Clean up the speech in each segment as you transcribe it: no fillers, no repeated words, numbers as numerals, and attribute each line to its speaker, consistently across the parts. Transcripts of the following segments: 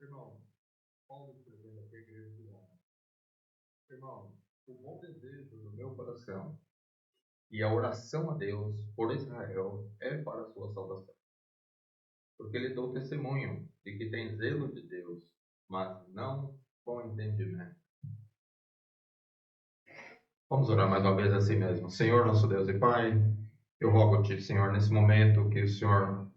Speaker 1: Irmão, Paulo escrevendo aqui a igreja de Roma. Irmão, o bom desejo do meu coração e a oração a Deus por Israel é para a sua salvação. Porque ele deu testemunho de que tem zelo de Deus, mas não com entendimento. Vamos orar mais uma vez assim mesmo. Senhor, nosso Deus e Pai, eu rogo-te, Senhor, nesse momento que o Senhor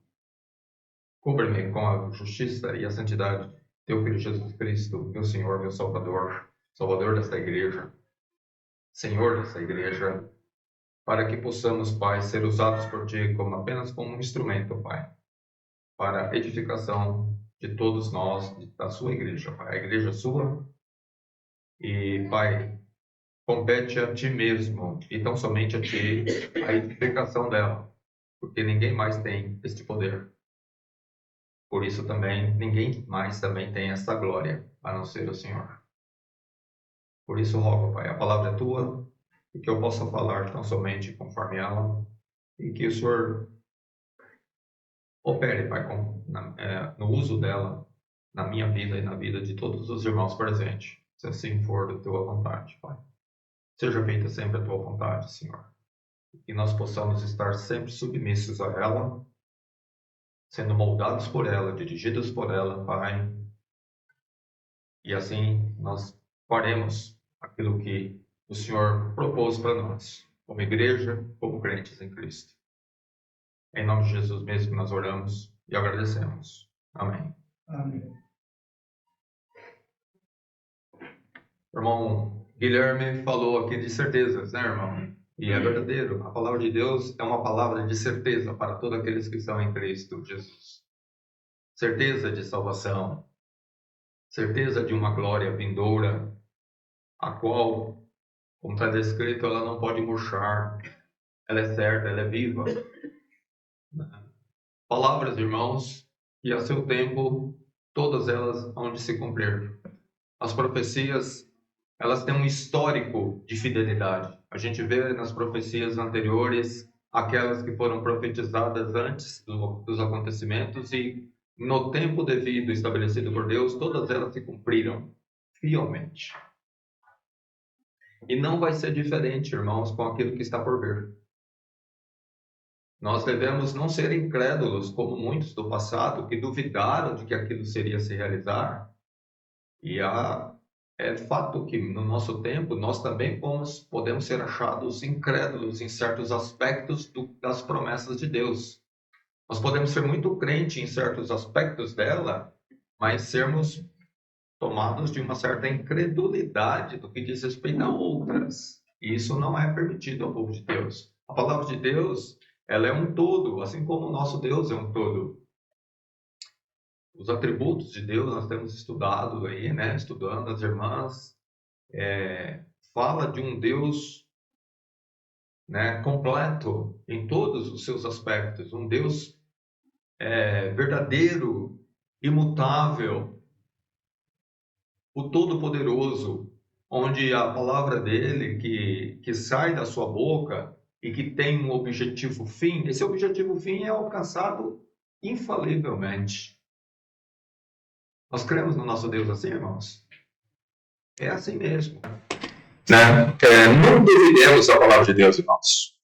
Speaker 1: cubra-me com a justiça e a santidade de teu Filho Jesus Cristo, meu Senhor, meu Salvador, Salvador desta igreja, Senhor desta igreja, para que possamos, Pai, ser usados por Ti apenas como um instrumento, Pai, para a edificação de todos nós, da sua igreja, Pai, a igreja sua. E, Pai, compete a Ti mesmo, e tão somente a Ti, a edificação dela, porque ninguém mais tem este poder. Por isso também, ninguém mais também tem essa glória, a não ser o Senhor. Por isso rogo, Pai, a palavra é Tua, e que eu possa falar tão somente conforme ela, e que o Senhor opere, Pai, no uso dela, na minha vida e na vida de todos os irmãos presentes, se assim for da Tua vontade, Pai. Seja feita sempre a Tua vontade, Senhor, e que nós possamos estar sempre submissos a ela, sendo moldados por ela, dirigidos por ela, Pai, e assim nós faremos aquilo que o Senhor propôs para nós, como igreja, como crentes em Cristo. Em nome de Jesus mesmo nós oramos e agradecemos. Amém.
Speaker 2: Amém.
Speaker 1: O irmão Guilherme falou aqui de certezas, né, irmão? E é verdadeiro. A palavra de Deus é uma palavra de certeza para todos aqueles que estão em Cristo Jesus. Certeza de salvação. Certeza de uma glória vindoura, a qual, como está descrito, ela não pode murchar. Ela é certa, ela é viva. Palavras, irmãos, que a seu tempo, todas elas hão de se cumprir. As profecias, elas têm um histórico de fidelidade. A gente vê nas profecias anteriores, aquelas que foram profetizadas antes dos acontecimentos e no tempo devido estabelecido por Deus, todas elas se cumpriram fielmente. E não vai ser diferente, irmãos, com aquilo que está por vir. Nós devemos não ser incrédulos, como muitos do passado, que duvidaram de que aquilo seria se realizar. E é fato que no nosso tempo nós também podemos ser achados incrédulos em certos aspectos das promessas de Deus. Nós podemos ser muito crentes em certos aspectos dela, mas sermos tomados de uma certa incredulidade do que diz respeito a outras. E isso não é permitido ao povo de Deus. A palavra de Deus, ela é um todo, assim como o nosso Deus é um todo. Os atributos de Deus nós temos estudado aí, né? Estudando as irmãs, fala de um Deus, né, completo em todos os seus aspectos, um Deus verdadeiro, imutável, o Todo-Poderoso, onde a palavra dele que sai da sua boca e que tem um objetivo fim, esse objetivo fim é alcançado infalivelmente. Nós cremos no nosso Deus assim, irmãos? É assim mesmo. Não duvidemos da palavra de Deus, irmãos.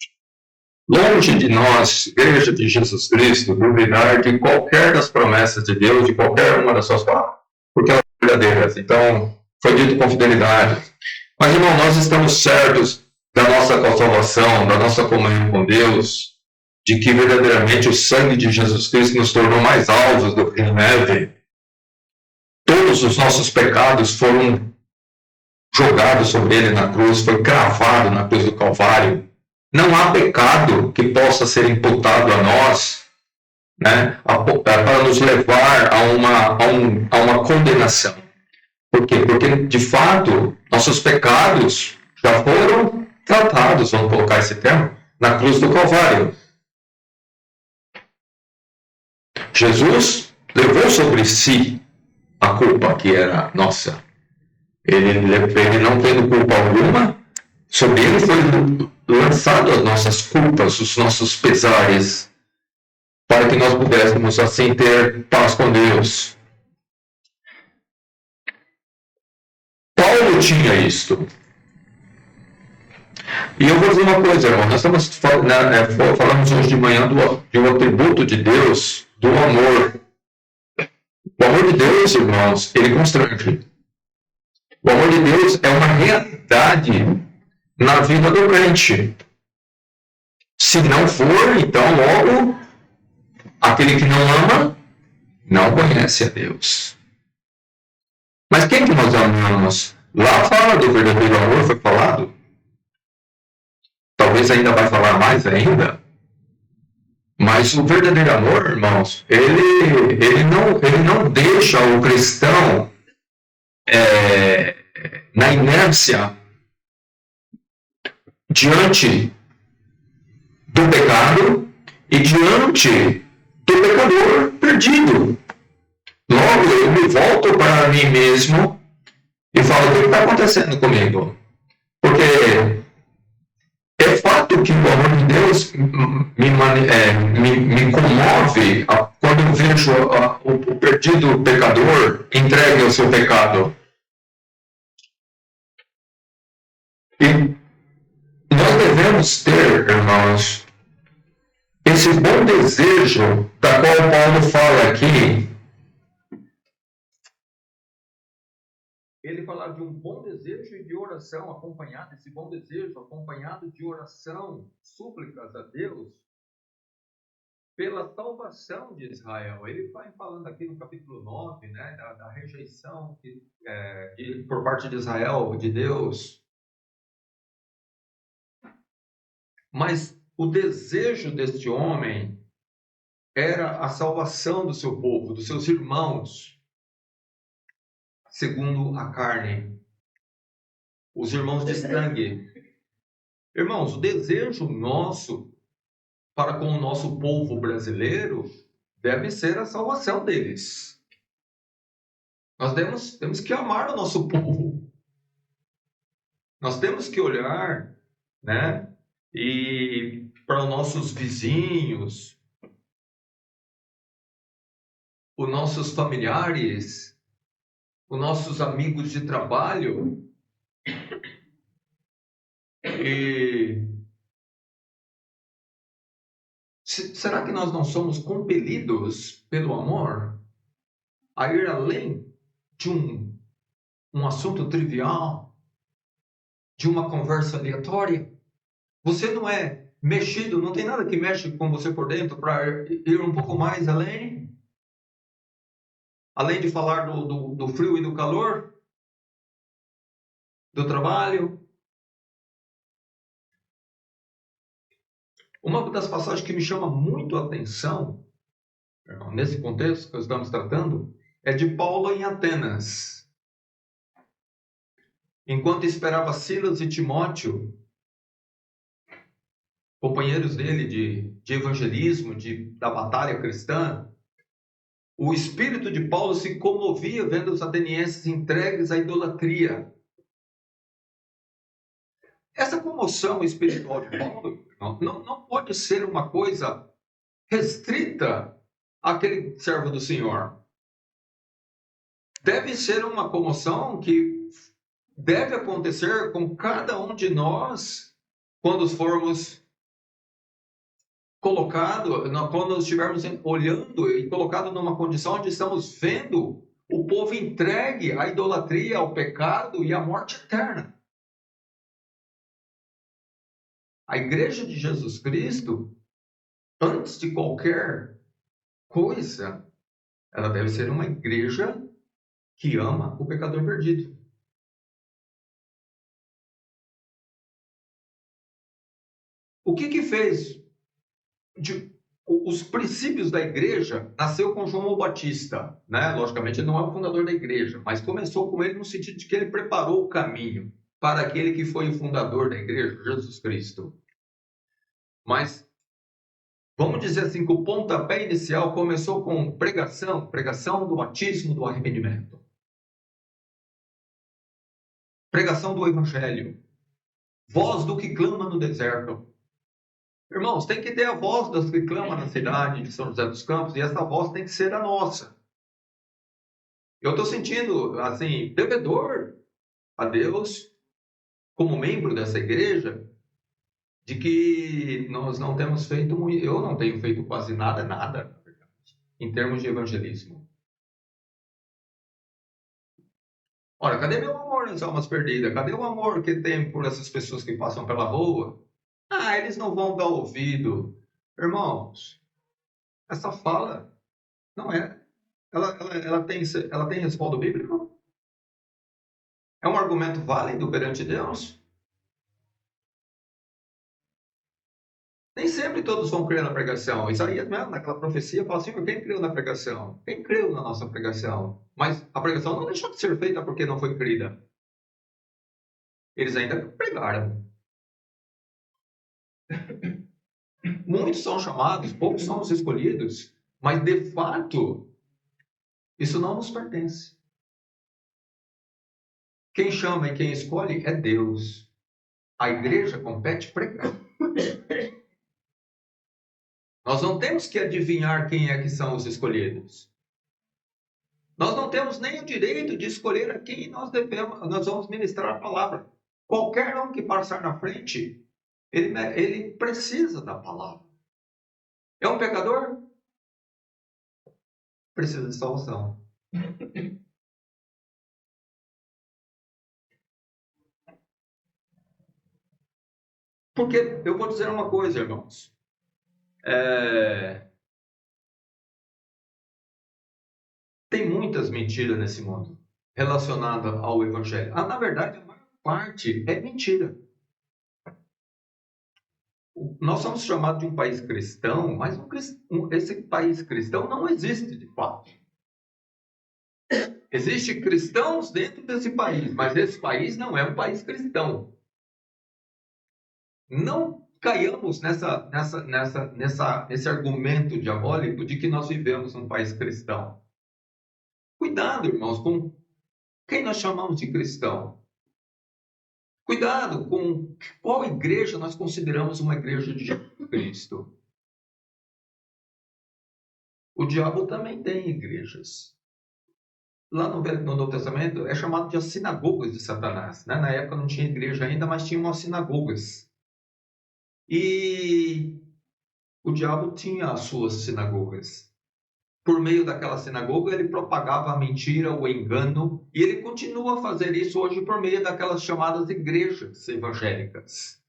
Speaker 1: Longe de nós, Igreja de Jesus Cristo, duvidar de qualquer das promessas de Deus, de qualquer uma das suas palavras, porque elas são verdadeiras. Então, foi dito com fidelidade. Mas, irmão, nós estamos certos da nossa salvação, da nossa comunhão com Deus, de que verdadeiramente o sangue de Jesus Cristo nos tornou mais alvos do que neve. Todos os nossos pecados foram jogados sobre ele na cruz, foi cravado na cruz do Calvário. Não há pecado que possa ser imputado a nós, né, para nos levar a uma condenação. Por quê? Porque, de fato, nossos pecados já foram tratados, vamos colocar esse termo, na cruz do Calvário. Jesus levou sobre si a culpa que era nossa. Ele não tendo culpa alguma, sobre ele foi lançado as nossas culpas, os nossos pesares, para que nós pudéssemos assim ter paz com Deus.
Speaker 2: Paulo tinha isto. E eu vou dizer uma coisa, irmão. Nós estamos falamos hoje de manhã de um atributo de Deus, do amor. O amor de Deus, irmãos, ele constrange. O amor de Deus é uma realidade na vida do crente. Se não for, então logo, aquele que não ama, não conhece a Deus. Mas quem que nós amamos? Lá fala do verdadeiro amor, foi falado. Talvez ainda vai falar mais ainda. Mas o verdadeiro amor, irmãos, ele não deixa o cristão na inércia diante do pecado e diante do pecador perdido. Logo, eu me volto para mim mesmo e falo: o que está acontecendo comigo? Porque é fato que o amor de Deus me comove quando eu vejo o perdido pecador entregue ao seu pecado. E nós devemos ter, irmãos, esse bom desejo da qual Paulo fala aqui.
Speaker 1: Ele fala de um bom desejo e de oração acompanhado, esse bom desejo acompanhado de oração, súplicas a Deus pela salvação de Israel. Ele vai falando aqui no capítulo 9, né, da rejeição por parte de Israel, de Deus. Mas o desejo deste homem era a salvação do seu povo, dos seus irmãos, segundo a carne, os irmãos de sangue. Irmãos, o desejo nosso para com o nosso povo brasileiro deve ser a salvação deles. Nós temos que amar o nosso povo. Nós temos que olhar, né, e para os nossos vizinhos, os nossos familiares, os nossos amigos de trabalho, e será que nós não somos compelidos pelo amor a ir além de um assunto trivial, de uma conversa aleatória? Você não é mexido, não tem nada que mexe com você por dentro para ir um pouco mais além? Além de falar do frio e do calor? Do trabalho? Uma das passagens que me chama muito a atenção, nesse contexto que estamos tratando, é de Paulo em Atenas. Enquanto esperava Silas e Timóteo, companheiros dele de evangelismo, da batalha cristã, o espírito de Paulo se comovia vendo os atenienses entregues à idolatria. Essa comoção espiritual de Paulo não pode ser uma coisa restrita àquele servo do Senhor. Deve ser uma comoção que deve acontecer com cada um de nós quando formos quando estivermos olhando e colocado numa condição onde estamos vendo o povo entregue à idolatria, ao pecado e à morte eterna. A igreja de Jesus Cristo, antes de qualquer coisa, ela deve ser uma igreja que ama o pecador perdido. O que fez os princípios da igreja? Nasceu com João Batista, né? Logicamente ele não é o fundador da igreja, mas começou com ele no sentido de que ele preparou o caminho para aquele que foi o fundador da igreja, Jesus Cristo. Mas vamos dizer assim que o pontapé inicial começou com pregação do batismo, do arrependimento. Pregação do evangelho. Voz do que clama no deserto. Irmãos, tem que ter a voz dos que clamam na cidade de São José dos Campos, e essa voz tem que ser a nossa. Eu estou sentindo, assim, devedor a Deus, como membro dessa igreja, de que nós não temos feito muito, eu não tenho feito quase nada, em termos de evangelismo. Ora, cadê meu amor nas almas perdidas? Cadê o amor que tem por essas pessoas que passam pela rua? Ah, eles não vão dar ouvido. Irmãos, essa fala não é. Ela tem respaldo bíblico? É um argumento válido perante Deus? Nem sempre todos vão crer na pregação. Isaías mesmo, naquela profecia, fala assim, quem creu na pregação? Quem creu na nossa pregação? Mas a pregação não deixou de ser feita porque não foi crida. Eles ainda pregaram. Muitos são chamados, poucos são os escolhidos, mas de fato, isso não nos pertence. Quem chama e quem escolhe é Deus. A igreja compete pregar. Nós não temos que adivinhar quem é que são os escolhidos. Nós não temos nem o direito de escolher a quem nós vamos ministrar a palavra. Qualquer um que passar na frente, ele precisa da palavra. É um pecador? Precisa de salvação. Porque eu vou dizer uma coisa, irmãos. Tem muitas mentiras nesse mundo relacionadas ao evangelho. Na verdade, a maior parte é mentira. Nós somos chamados de um país cristão, mas esse país cristão não existe de fato. Existem cristãos dentro desse país, mas esse país não é um país cristão. Não caiamos nesse argumento diabólico de que nós vivemos num país cristão. Cuidado, irmãos, com quem nós chamamos de cristão. Cuidado com qual igreja nós consideramos uma igreja de Jesus Cristo. O diabo também tem igrejas. Lá no Novo Testamento é chamado de as sinagogas de Satanás. Né? Na época não tinha igreja ainda, mas tinha umas sinagogas. E o diabo tinha as suas sinagogas. Por meio daquela sinagoga, ele propagava a mentira, o engano, e ele continua a fazer isso hoje por meio daquelas chamadas igrejas evangélicas.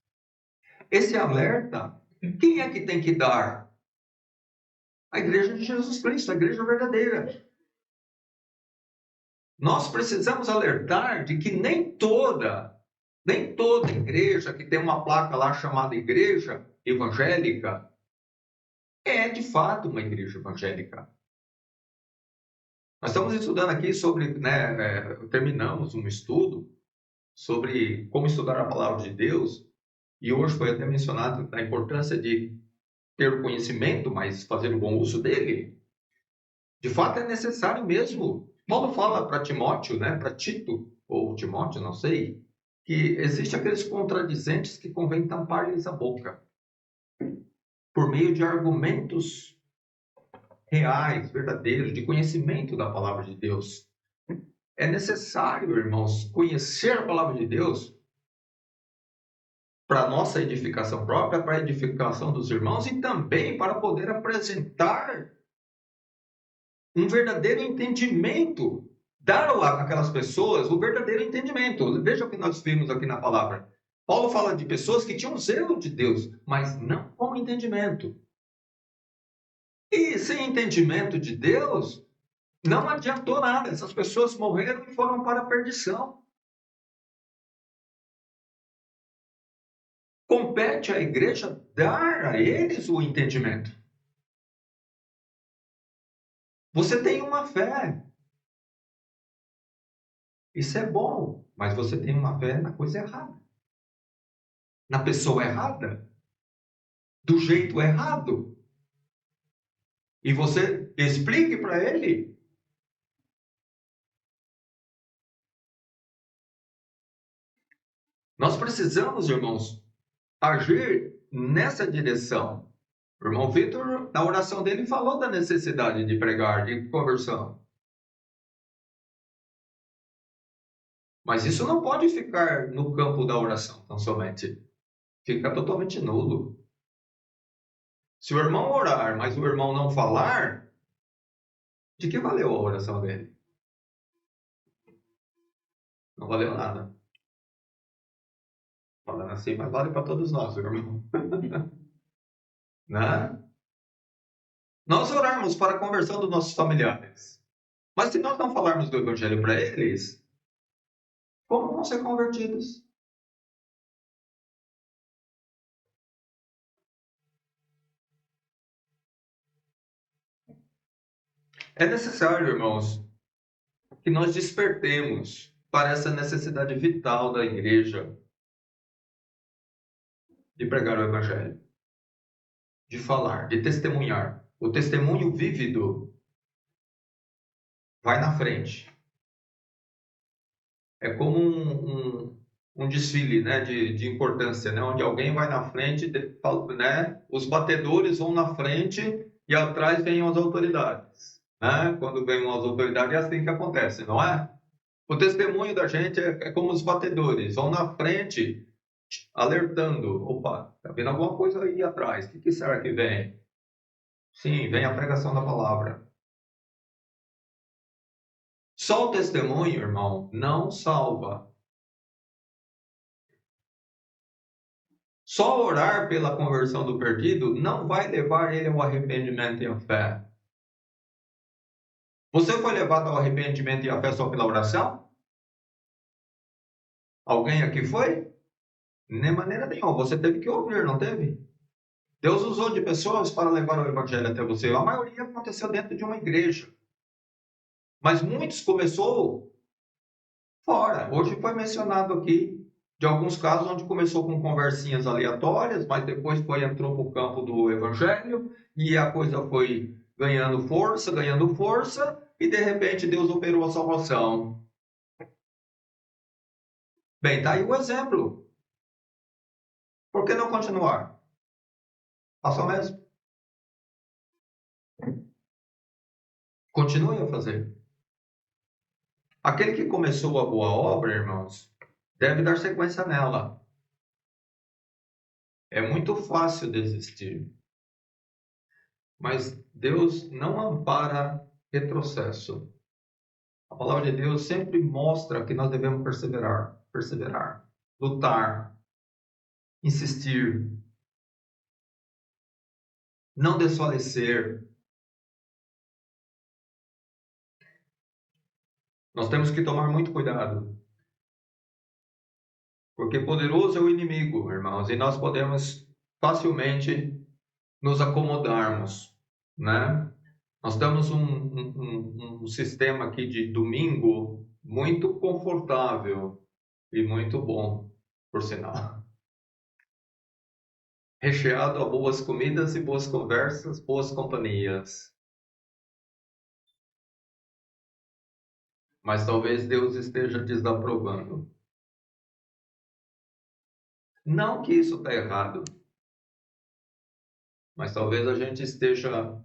Speaker 1: Esse alerta, quem é que tem que dar? A igreja de Jesus Cristo, a igreja verdadeira. Nós precisamos alertar de que nem toda igreja que tem uma placa lá chamada igreja evangélica é de fato uma igreja evangélica. Nós estamos estudando aqui sobre, terminamos um estudo sobre como estudar a palavra de Deus, e hoje foi até mencionado a importância de ter o conhecimento, mas fazer um bom uso dele. De fato é necessário mesmo. Paulo fala para Timóteo, para Tito, ou Timóteo, não sei, que existem aqueles contradizentes que convém tampar-lhes a boca, por meio de argumentos reais, verdadeiros, de conhecimento da palavra de Deus. É necessário, irmãos, conhecer a palavra de Deus para a nossa edificação própria, para a edificação dos irmãos e também para poder apresentar um verdadeiro entendimento, dar àquelas pessoas o verdadeiro entendimento. Veja o que nós vimos aqui na palavra. Paulo fala de pessoas que tinham zelo de Deus, mas não com entendimento. E sem entendimento de Deus, não adiantou nada. Essas pessoas morreram e foram para a perdição. Compete à igreja dar a eles o entendimento. Você tem uma fé. Isso é bom, mas você tem uma fé na coisa errada. Na pessoa errada. Do jeito errado. E você explique para ele. Nós precisamos, irmãos, agir nessa direção. O irmão Vitor, na oração dele, falou da necessidade de pregar, de conversão. Mas isso não pode ficar no campo da oração, tão somente. Fica totalmente nulo. Se o irmão orar, mas o irmão não falar, de que valeu a oração dele? Não valeu nada. Falando assim, mas vale para todos nós, irmão. Né? Nós orarmos para a conversão dos nossos familiares. Mas se nós não falarmos do evangelho para eles, como vão ser convertidos? É necessário, irmãos, que nós despertemos para essa necessidade vital da igreja de pregar o evangelho, de falar, de testemunhar. O testemunho vívido vai na frente. É como um desfile, né, de importância, né, onde alguém vai na frente, né, os batedores vão na frente e atrás vêm as autoridades. Né? Quando vêm as autoridades é assim que acontece, não é? O testemunho da gente é como os batedores, vão na frente alertando. Opa, está vendo alguma coisa aí atrás? O que será que vem? Sim, vem a pregação da palavra. Só o testemunho, irmão, não salva. Só orar pela conversão do perdido não vai levar ele ao arrependimento e à fé. Você foi levado ao arrependimento e à fé só pela oração? Alguém aqui foi? Nem maneira nenhuma. Você teve que ouvir, não teve? Deus usou de pessoas para levar o evangelho até você. A maioria aconteceu dentro de uma igreja. Mas muitos começou fora. Hoje foi mencionado aqui de alguns casos onde começou com conversinhas aleatórias, mas depois entrou para o campo do evangelho e a coisa foi ganhando força, e de repente Deus operou a salvação. Bem, tá aí o exemplo. Por que não continuar? Faça o mesmo. Continue a fazer. Aquele que começou a boa obra, irmãos, deve dar sequência nela. É muito fácil desistir. Mas Deus não ampara retrocesso. A palavra de Deus sempre mostra que nós devemos perseverar, lutar, insistir, não desfalecer. Nós temos que tomar muito cuidado, porque poderoso é o inimigo, irmãos, e nós podemos facilmente nos acomodarmos, né? Nós temos um sistema aqui de domingo muito confortável e muito bom, por sinal. Recheado a boas comidas e boas conversas, boas companhias. Mas talvez Deus esteja desaprovando. Não que isso está errado, mas talvez a gente esteja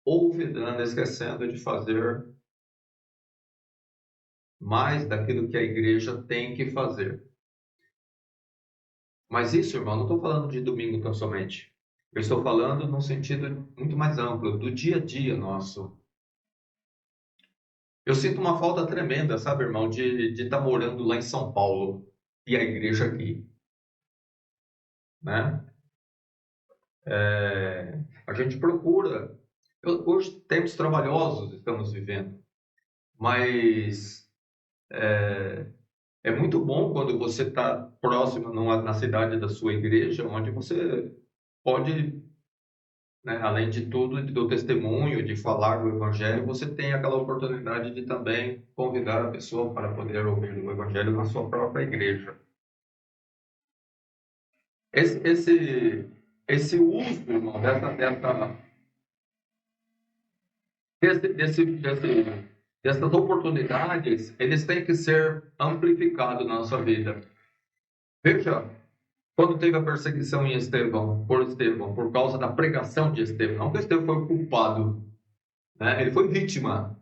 Speaker 1: olvidando, esquecendo de fazer mais daquilo que a igreja tem que fazer. Mas isso, irmão, não estou falando de domingo tão somente. Eu estou falando num sentido muito mais amplo, do dia a dia nosso. Eu sinto uma falta tremenda, sabe, irmão, de estar morando lá em São Paulo e a igreja aqui. Né? A gente procura. Hoje, tempos trabalhosos estamos vivendo, mas é muito bom quando você está próximo na cidade da sua igreja, onde você pode, né, além de tudo, do testemunho, de falar do evangelho, você tem aquela oportunidade de também convidar a pessoa para poder ouvir o evangelho na sua própria igreja. Esse uso, irmão, dessas oportunidades, eles têm que ser amplificados na nossa vida. Veja, quando teve a perseguição em Estevão, por causa da pregação de Estevão, não que Estevão foi o culpado, né? Ele foi vítima,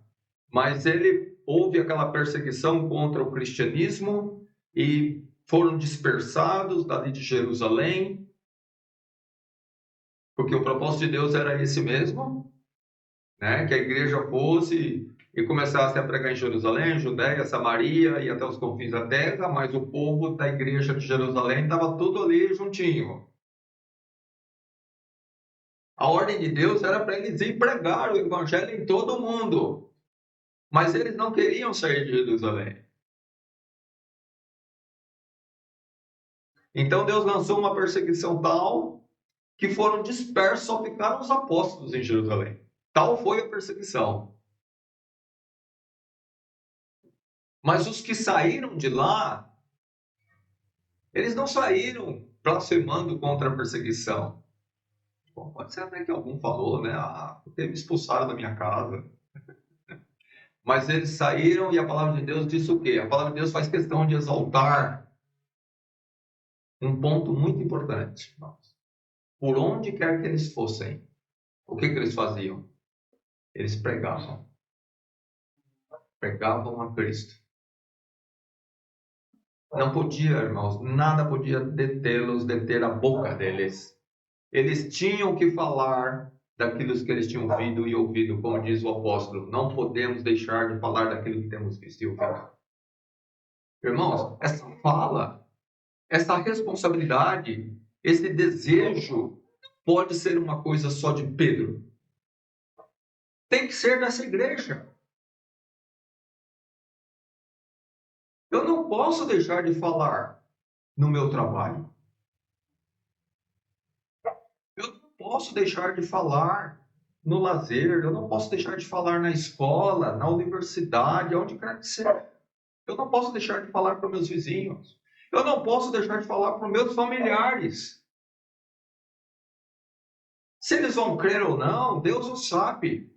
Speaker 1: mas ele houve aquela perseguição contra o cristianismo e foram dispersados dali de Jerusalém, porque o propósito de Deus era esse mesmo, né? Que a igreja fosse e começasse a pregar em Jerusalém, Judéia, Samaria e até os confins da terra, mas o povo da igreja de Jerusalém estava tudo ali juntinho. A ordem de Deus era para eles ir pregar o evangelho em todo o mundo, mas eles não queriam sair de Jerusalém. Então Deus lançou uma perseguição tal que foram dispersos, só ficaram os apóstolos em Jerusalém. Tal foi a perseguição. Mas os que saíram de lá, eles não saíram blasfemando contra a perseguição. Bom, pode ser até que algum falou, né? Porque me expulsaram da minha casa. Mas eles saíram e a palavra de Deus diz o quê? A palavra de Deus faz questão de exaltar um ponto muito importante. Por onde quer que eles fossem, o que eles faziam? Eles pregavam. Pregavam a Cristo. Não podia, irmãos, nada podia detê-los, deter a boca deles. Eles tinham que falar daquilo que eles tinham ouvido e ouvido, como diz o apóstolo. Não podemos deixar de falar daquilo que temos visto e ouvido. Irmãos, essa fala, essa responsabilidade, esse desejo pode ser uma coisa só de Pedro. Tem que ser dessa igreja. Eu não posso deixar de falar no meu trabalho. Eu não posso deixar de falar no lazer. Eu não posso deixar de falar na escola, na universidade, onde quer que seja. Eu não posso deixar de falar para meus vizinhos. Eu não posso deixar de falar para meus familiares. Se eles vão crer ou não, Deus o sabe.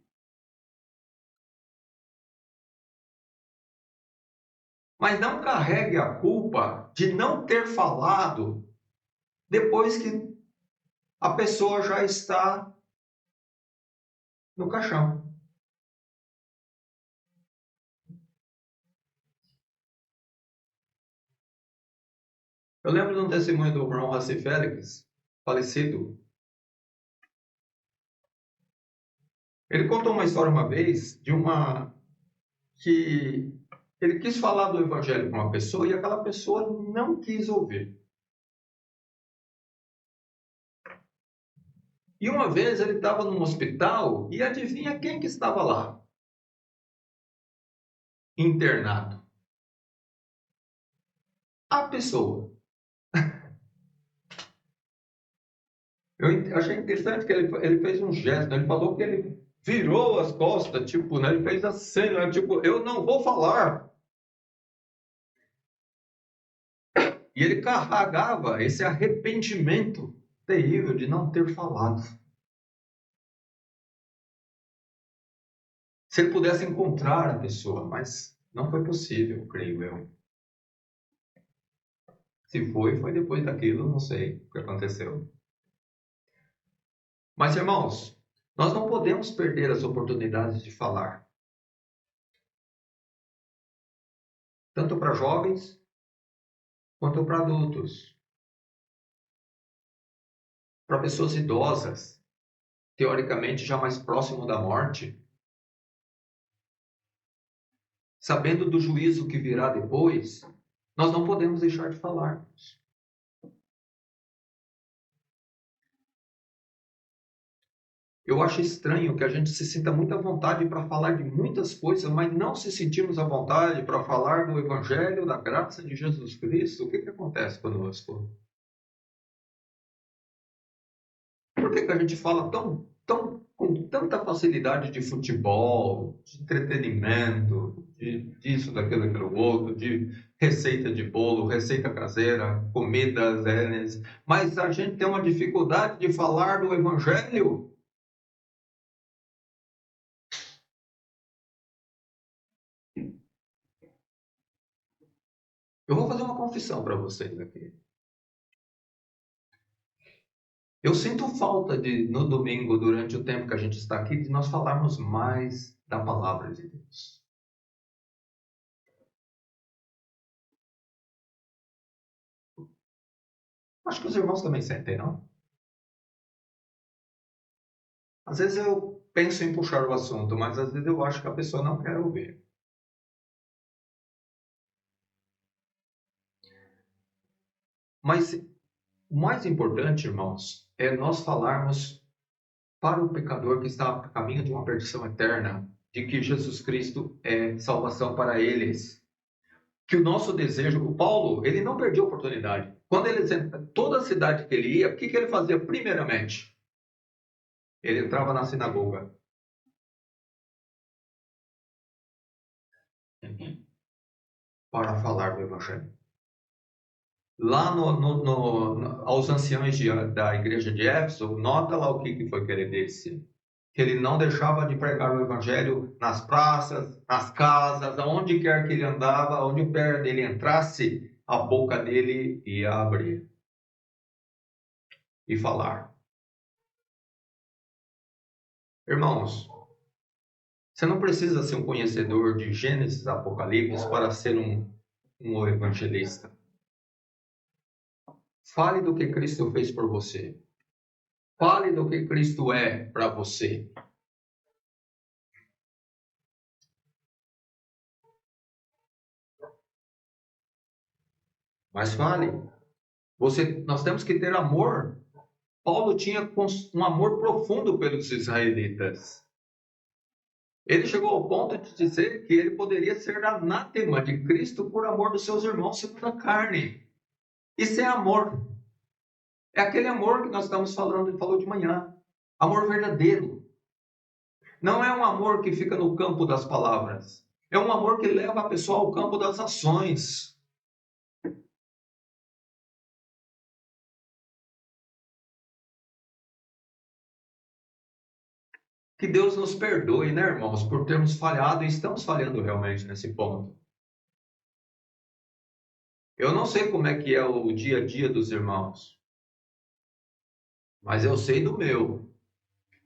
Speaker 1: Mas não carregue a culpa de não ter falado depois que a pessoa já está no caixão. Eu lembro de um testemunho do irmão Raci Félix, falecido. Ele contou uma história uma vez de que ele quis falar do evangelho para uma pessoa e aquela pessoa não quis ouvir. E uma vez ele estava num hospital e adivinha quem que estava lá? Internado. A pessoa. Eu achei interessante que ele fez um gesto, né? Ele falou que ele virou as costas, tipo, né? Ele fez assim, né? Tipo, eu não vou falar. E ele carregava esse arrependimento terrível de não ter falado. Se ele pudesse encontrar a pessoa, mas não foi possível, creio eu. Se foi depois daquilo, não sei o que aconteceu. Mas, irmãos, nós não podemos perder as oportunidades de falar. Tanto para jovens, quanto para adultos. Para pessoas idosas, teoricamente já mais próximo da morte. Sabendo do juízo que virá depois, nós não podemos deixar de falar. Eu acho estranho que a gente se sinta muita vontade para falar de muitas coisas, mas não se sentimos à vontade para falar do Evangelho, da graça de Jesus Cristo. O que acontece conosco? Por que a gente fala com tanta facilidade de futebol, de entretenimento, disso, daquilo outro, de receita de bolo, receita caseira, comidas, mas a gente tem uma dificuldade de falar do Evangelho? Eu vou fazer uma confissão para vocês aqui. Eu sinto falta de, no domingo, durante o tempo que a gente está aqui, de nós falarmos mais da palavra de Deus. Acho que os irmãos também sentem, não? Às vezes eu penso em puxar o assunto, mas às vezes eu acho que a pessoa não quer ouvir. Mas o mais importante, irmãos, é nós falarmos para o pecador que está a caminho de uma perdição eterna, de que Jesus Cristo é salvação para eles. Que o nosso desejo, o Paulo, ele não perdia a oportunidade. Quando ele toda a cidade que ele ia, o que ele fazia primeiramente? Ele entrava na sinagoga para falar do evangelho. Lá aos anciãos da igreja de Éfeso, nota lá o que foi que ele disse. Que ele não deixava de pregar o evangelho nas praças, nas casas, aonde quer que ele andava, onde o pé dele entrasse, a boca dele ia abrir e falar. Irmãos, você não precisa ser um conhecedor de Gênesis e Apocalipse para ser um evangelista. Fale do que Cristo fez por você. Fale do que Cristo é para você. Mas fale. Nós temos que ter amor. Paulo tinha um amor profundo pelos israelitas. Ele chegou ao ponto de dizer que ele poderia ser anátema de Cristo por amor dos seus irmãos segundo a carne. Isso é amor. É aquele amor que nós estamos falando, ele falou de manhã. Amor verdadeiro. Não é um amor que fica no campo das palavras. É um amor que leva a pessoa ao campo das ações. Que Deus nos perdoe, né, irmãos, por termos falhado e estamos falhando realmente nesse ponto. Eu não sei como é que é o dia a dia dos irmãos, mas eu sei do meu.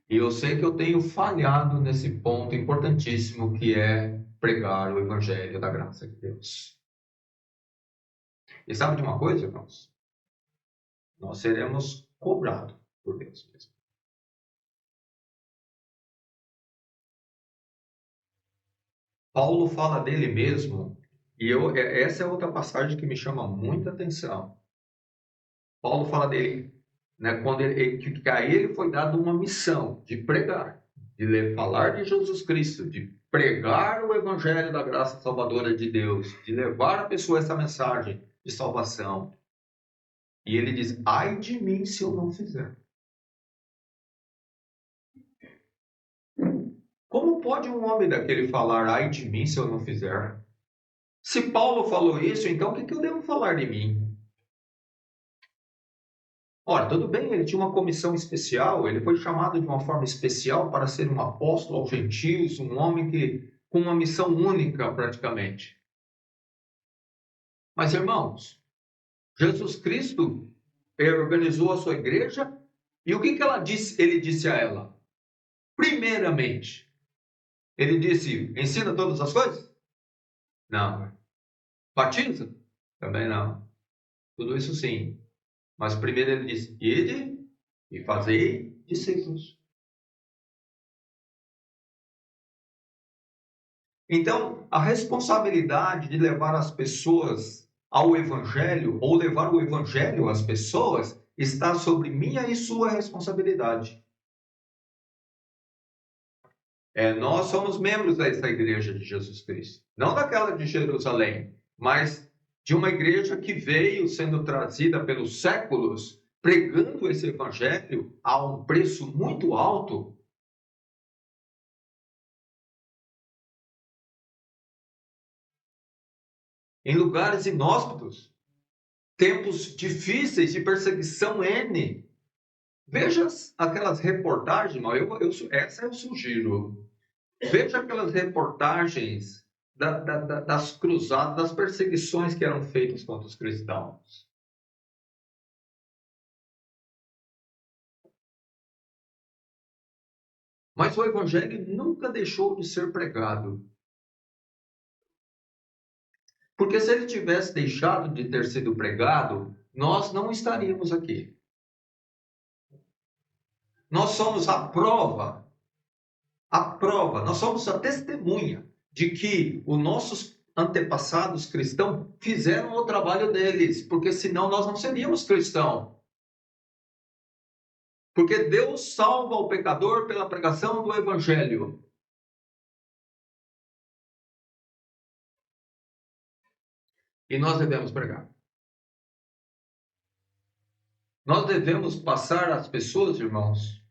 Speaker 1: E eu sei que eu tenho falhado nesse ponto importantíssimo que é pregar o evangelho da graça de Deus. E sabe de uma coisa, irmãos? Nós seremos cobrados por Deus mesmo. Paulo fala dele mesmo, e essa é outra passagem que me chama muita atenção. Paulo fala dele, né, quando que a ele foi dada uma missão de pregar, de falar de Jesus Cristo, de pregar o evangelho da graça salvadora de Deus, de levar a pessoa essa mensagem de salvação. E ele diz: ai de mim se eu não fizer. Como pode um homem daquele falar, ai de mim se eu não fizer? Se Paulo falou isso, então o que eu devo falar de mim? Ora, tudo bem, ele tinha uma comissão especial, ele foi chamado de uma forma especial para ser um apóstolo aos gentios, um homem com uma missão única praticamente. Mas, irmãos, Jesus Cristo organizou a sua igreja e o que ele disse a ela? Primeiramente, ele disse, ensina todas as coisas? Não. Batiza? Também não. Tudo isso sim. Mas primeiro ele disse, ide e fazei discípulos. Então, a responsabilidade de levar as pessoas ao Evangelho, ou levar o Evangelho às pessoas, está sobre minha e sua responsabilidade. Nós somos membros dessa igreja de Jesus Cristo. Não daquela de Jerusalém, mas de uma igreja que veio sendo trazida pelos séculos, pregando esse evangelho a um preço muito alto. Em lugares inóspitos, tempos difíceis de perseguição N. Veja aquelas reportagens, essa eu sugiro. Veja aquelas reportagens das cruzadas, das perseguições que eram feitas contra os cristãos. Mas o evangelho nunca deixou de ser pregado. Porque se ele tivesse deixado de ter sido pregado, nós não estaríamos aqui. Nós somos a prova, nós somos a testemunha de que os nossos antepassados cristãos fizeram o trabalho deles, porque senão nós não seríamos cristãos. Porque Deus salva o pecador pela pregação do Evangelho. E nós devemos pregar. Nós devemos passar às pessoas, irmãos,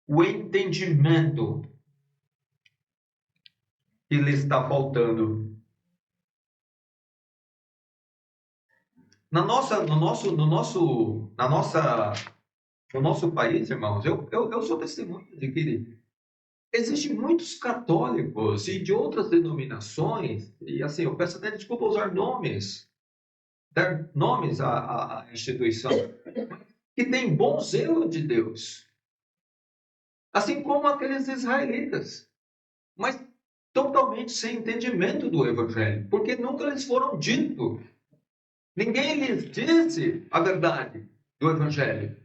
Speaker 1: o entendimento que lhe está faltando. No nosso país, irmãos, eu sou testemunha de que existem muitos católicos e de outras denominações, e assim, eu peço até desculpa usar nomes, dar nomes à instituição, que tem bom zelo de Deus, assim como aqueles israelitas, mas totalmente sem entendimento do Evangelho, porque nunca lhes foram dito. Ninguém lhes disse a verdade do Evangelho.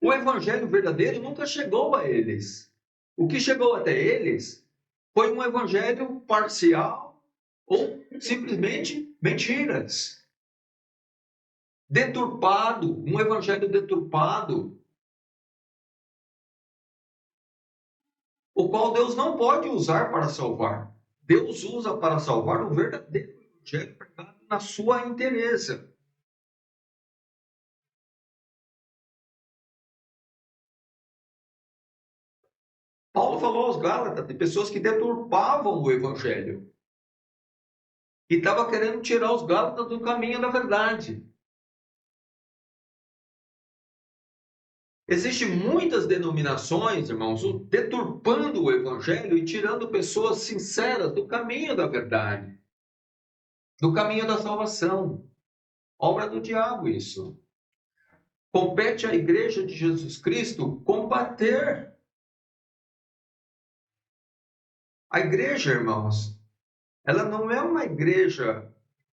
Speaker 1: O Evangelho verdadeiro nunca chegou a eles. O que chegou até eles foi um Evangelho parcial ou simplesmente mentiras. Deturpado, um Evangelho deturpado, o qual Deus não pode usar para salvar. Deus usa para salvar o verdadeiro Evangelho pregado na sua inteireza. Paulo falou aos Gálatas de pessoas que deturpavam o Evangelho. E estava querendo tirar os Gálatas do caminho da verdade. Existem muitas denominações, irmãos, deturpando o Evangelho e tirando pessoas sinceras do caminho da verdade, do caminho da salvação. Obra do diabo isso. Compete à Igreja de Jesus Cristo combater. A igreja, irmãos, ela não é uma igreja,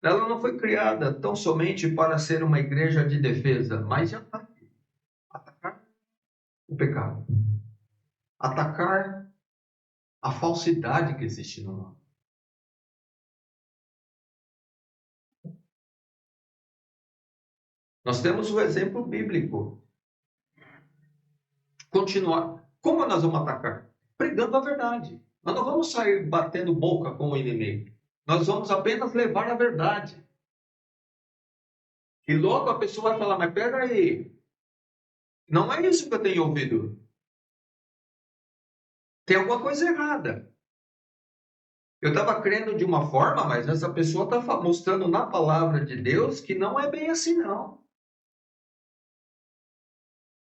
Speaker 1: ela não foi criada tão somente para ser uma igreja de defesa, mas de atacar o pecado, atacar a falsidade que existe no mundo. Nós temos o exemplo bíblico. Continuar. Como nós vamos atacar? Pregando a verdade. Nós não vamos sair batendo boca com o inimigo. Nós vamos apenas levar a verdade. E logo a pessoa vai falar, mas peraí, não é isso que eu tenho ouvido. Tem alguma coisa errada. Eu estava crendo de uma forma, mas essa pessoa está mostrando na palavra de Deus que não é bem assim, não.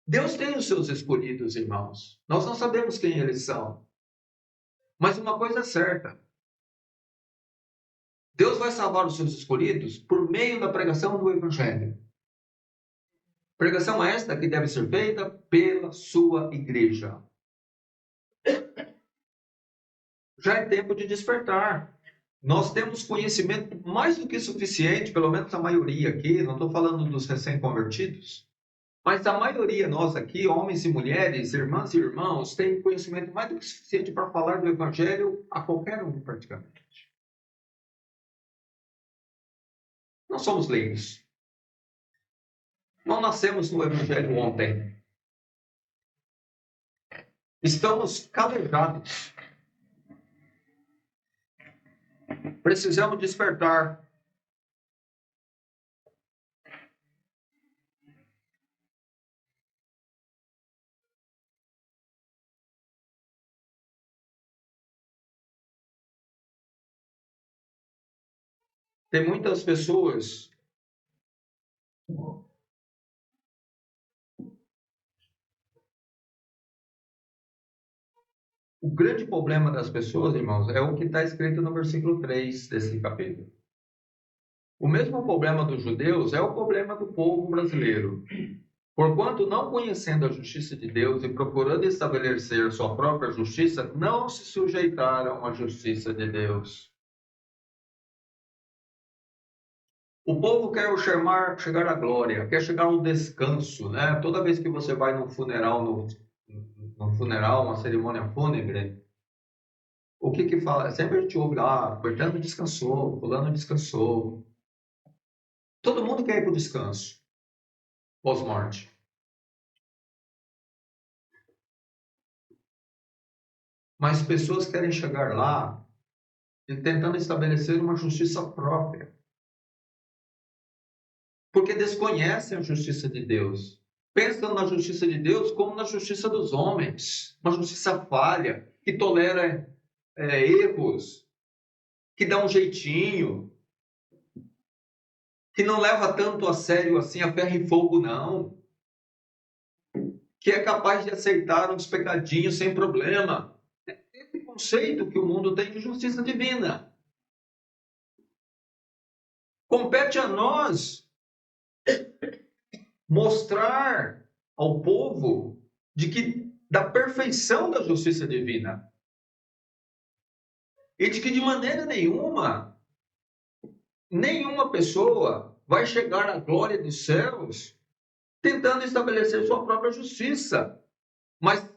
Speaker 1: Deus tem os seus escolhidos, irmãos. Nós não sabemos quem eles são. Mas uma coisa é certa. Deus vai salvar os seus escolhidos por meio da pregação do Evangelho. Pregação esta que deve ser feita pela sua igreja. Já é tempo de despertar. Nós temos conhecimento mais do que suficiente, pelo menos a maioria aqui, não estou falando dos recém-convertidos, mas a maioria nós aqui, homens e mulheres, irmãs e irmãos, tem conhecimento mais do que suficiente para falar do Evangelho a qualquer um, praticamente. Não somos leigos. Não nascemos no Evangelho ontem. Estamos calejados. Precisamos despertar. Tem muitas pessoas o grande problema das pessoas, irmãos, é o que está escrito no versículo 3 desse capítulo. O mesmo problema dos judeus é o problema do povo brasileiro. Porquanto, não conhecendo a justiça de Deus e procurando estabelecer sua própria justiça, não se sujeitaram à justiça de Deus. O povo quer chegar à glória, quer chegar ao descanso, né? Toda vez que você vai num funeral, num funeral, uma cerimônia fúnebre, o que fala? Sempre a gente ouve lá, fulano descansou, fulano descansou. Todo mundo quer ir para o descanso, pós-morte. Mas pessoas querem chegar lá e tentando estabelecer uma justiça própria. Porque desconhecem a justiça de Deus. Pensam na justiça de Deus como na justiça dos homens. Uma justiça falha, que tolera erros, que dá um jeitinho, que não leva tanto a sério assim a ferro e fogo, não. Que é capaz de aceitar uns pecadinhos sem problema. É esse conceito que o mundo tem de justiça divina. Compete a nós mostrar ao povo da perfeição da justiça divina. E de que de maneira nenhuma pessoa vai chegar à glória dos céus tentando estabelecer sua própria justiça, mas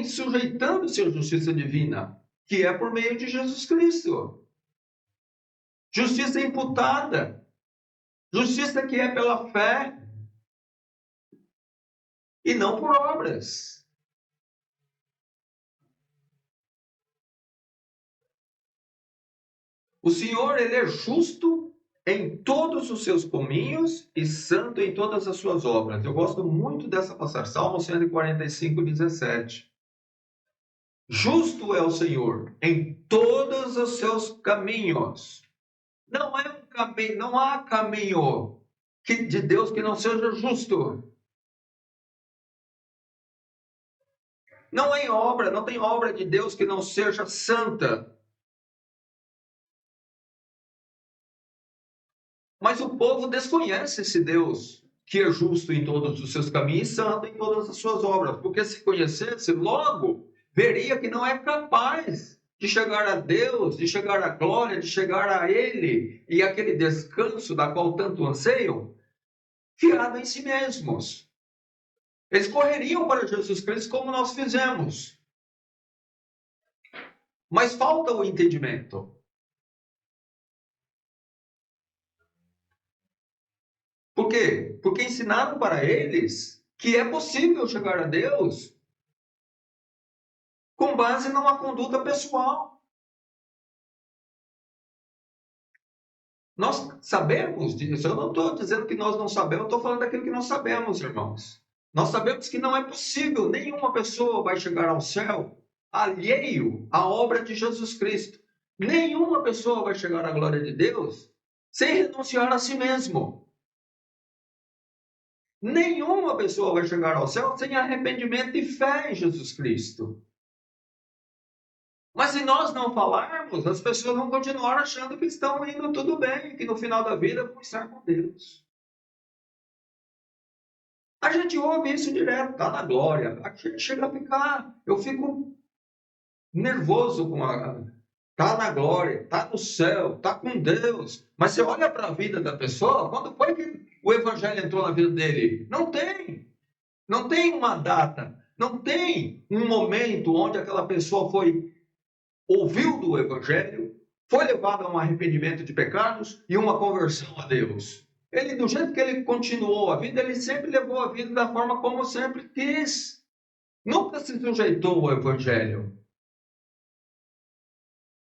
Speaker 1: sujeitando-se à justiça divina, que é por meio de Jesus Cristo. Justiça imputada, justiça que é pela fé e não por obras. O Senhor, ele é justo em todos os seus caminhos e santo em todas as suas obras. Eu gosto muito dessa passagem, Salmo 145, 17. Justo é o Senhor em todos os seus caminhos. Não há caminho de Deus que não seja justo. Não tem obra de Deus que não seja santa. Mas o povo desconhece esse Deus que é justo em todos os seus caminhos e santo em todas as suas obras. Porque se conhecesse, logo veria que não é capaz de chegar a Deus, de chegar à glória, de chegar a Ele e aquele descanso da qual tanto anseiam, fiado em si mesmos. Eles correriam para Jesus Cristo como nós fizemos. Mas falta o entendimento. Por quê? Porque ensinaram para eles que é possível chegar a Deus com base numa conduta pessoal. Nós sabemos disso. Eu não estou dizendo que nós não sabemos, eu estou falando daquilo que nós sabemos, irmãos. Nós sabemos que não é possível, nenhuma pessoa vai chegar ao céu alheio à obra de Jesus Cristo. Nenhuma pessoa vai chegar à glória de Deus sem renunciar a si mesmo. Nenhuma pessoa vai chegar ao céu sem arrependimento e fé em Jesus Cristo. Mas se nós não falarmos, as pessoas vão continuar achando que estão indo tudo bem, que no final da vida vão estar com Deus. A gente ouve isso direto, está na glória. A gente chega a ficar, eu fico nervoso com está na glória, está no céu, está com Deus. Mas você olha para a vida da pessoa, quando foi que o evangelho entrou na vida dele? Não tem. Não tem uma data. Não tem um momento onde aquela pessoa ouviu do evangelho, foi levado a um arrependimento de pecados e uma conversão a Deus. Ele, do jeito que ele continuou a vida, ele sempre levou a vida da forma como sempre quis. Nunca se sujeitou ao evangelho.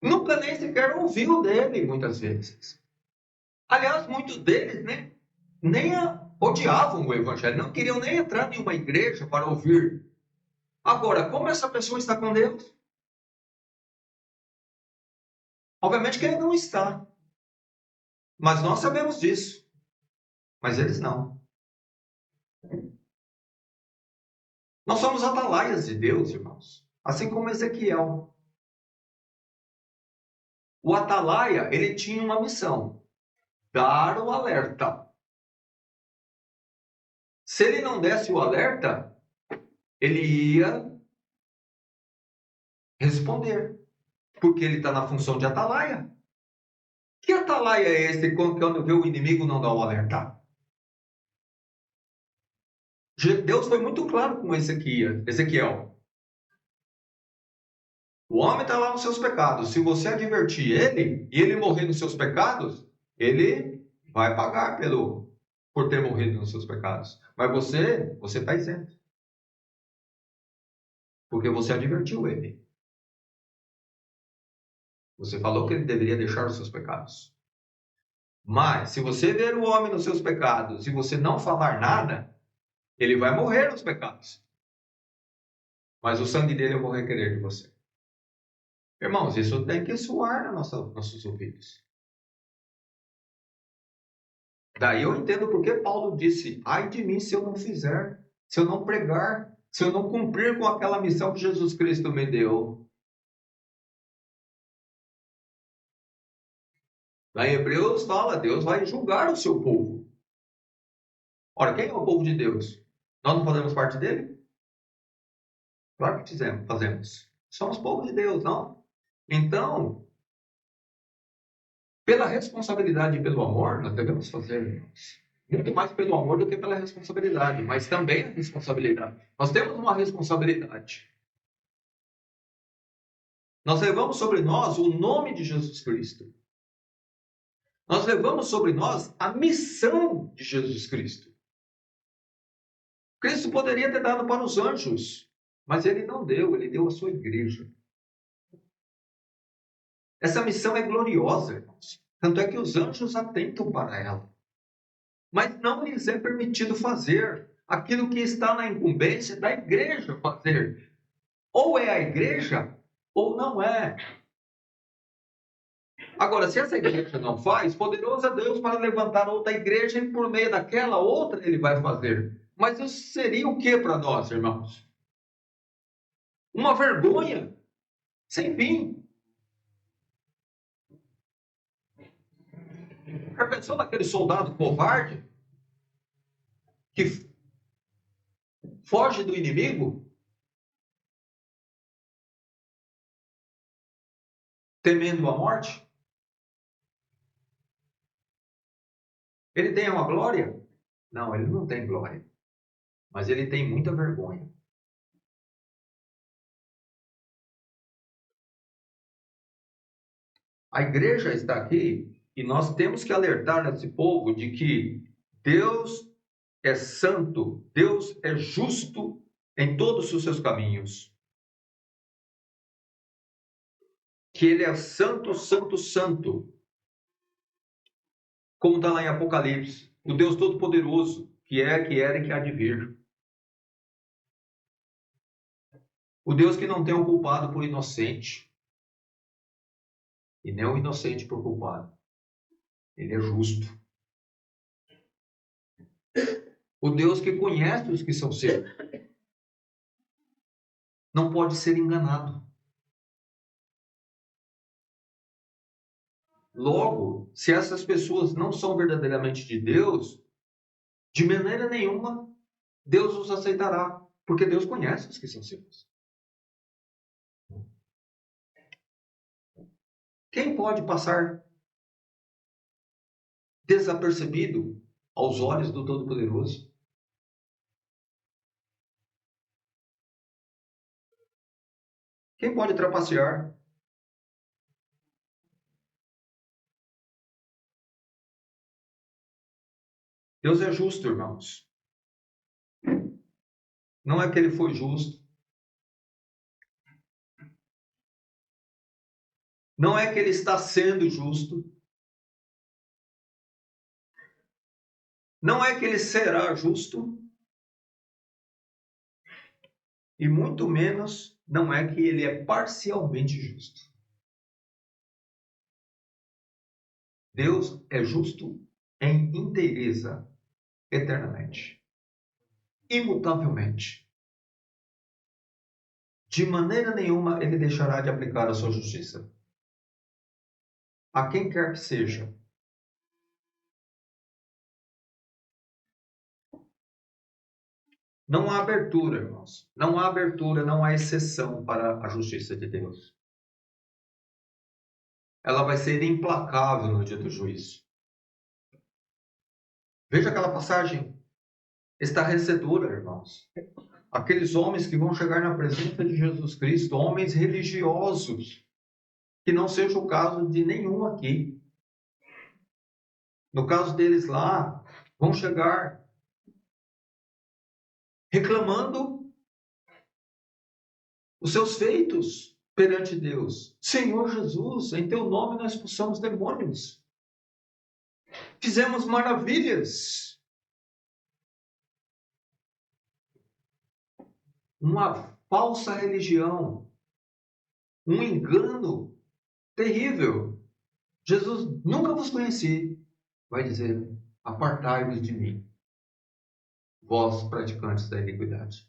Speaker 1: Nunca nem sequer ouviu dele, muitas vezes. Aliás, muitos deles nem odiavam o evangelho, não queriam nem entrar em uma igreja para ouvir. Agora, como essa pessoa está com Deus? Obviamente que ele não está. Mas nós sabemos disso. Mas eles não. Nós somos atalaias de Deus, irmãos. Assim como Ezequiel. O atalaia, ele tinha uma missão. Dar o alerta. Se ele não desse o alerta, ele ia responder. Porque ele está na função de atalaia. Que atalaia é esse quando vê o inimigo não dá o alerta? Deus foi muito claro com Ezequiel. O homem está lá nos seus pecados. Se você advertir ele e ele morrer nos seus pecados, ele vai pagar por ter morrido nos seus pecados. Mas você está isento. Porque você advertiu ele. Você falou que ele deveria deixar os seus pecados. Mas, se você ver o homem nos seus pecados e você não falar nada, ele vai morrer nos pecados. Mas o sangue dele eu vou requerer de você. Irmãos, isso tem que soar nos nossos ouvidos. Daí eu entendo porque Paulo disse: ai de mim se eu não fizer, se eu não pregar, se eu não cumprir com aquela missão que Jesus Cristo me deu. Lá em Hebreus fala, Deus vai julgar o seu povo. Ora, quem é o povo de Deus? Nós não fazemos parte dele? Claro que fazemos. Somos povo de Deus, não? Então, pela responsabilidade e pelo amor, nós devemos fazer, irmãos. Muito mais pelo amor do que pela responsabilidade, mas também a responsabilidade. Nós temos uma responsabilidade. Nós levamos sobre nós o nome de Jesus Cristo. Nós levamos sobre nós a missão de Jesus Cristo. Cristo poderia ter dado para os anjos, mas ele não deu, ele deu à sua igreja. Essa missão é gloriosa, irmãos. Tanto é que os anjos atentam para ela. Mas não lhes é permitido fazer aquilo que está na incumbência da igreja fazer. Ou é a igreja, ou não é. Agora, se essa igreja não faz, poderoso é Deus para levantar outra igreja e por meio daquela outra ele vai fazer. Mas isso seria o que para nós, irmãos? Uma vergonha sem fim. Já pensou naquele soldado covarde que foge do inimigo, temendo a morte? Ele tem uma glória? Não, ele não tem glória. Mas ele tem muita vergonha. A igreja está aqui e nós temos que alertar esse povo de que Deus é santo, Deus é justo em todos os seus caminhos. Que ele é santo, santo, santo. Como está lá em Apocalipse. O Deus Todo-Poderoso, que é, que era e que há de vir. O Deus que não tem o culpado por inocente. E nem o inocente por culpado. Ele é justo. O Deus que conhece os que são seus. Não pode ser enganado. Logo, se essas pessoas não são verdadeiramente de Deus, de maneira nenhuma Deus os aceitará, porque Deus conhece os que são seus. Quem pode passar desapercebido aos olhos do Todo-Poderoso? Quem pode trapacear? Deus é justo, irmãos. Não é que ele foi justo. Não é que ele está sendo justo. Não é que ele será justo. E muito menos não é que ele é parcialmente justo. Deus é justo em inteireza, eternamente, imutavelmente. De maneira nenhuma ele deixará de aplicar a sua justiça. A quem quer que seja. Não há abertura, irmãos. Não há abertura, não há exceção para a justiça de Deus. ela vai ser implacável no dia do juízo. Veja aquela passagem estarrecedora, irmãos. Aqueles homens que vão chegar na presença de Jesus Cristo, homens religiosos, que não seja o caso de nenhum aqui. No caso deles lá, vão chegar reclamando os seus feitos perante Deus. Senhor Jesus, em teu nome nós expulsamos demônios. Fizemos maravilhas. Uma falsa religião, um engano terrível. Jesus, nunca vos conheci, vai dizer, apartai-vos de mim, vós praticantes da iniquidade.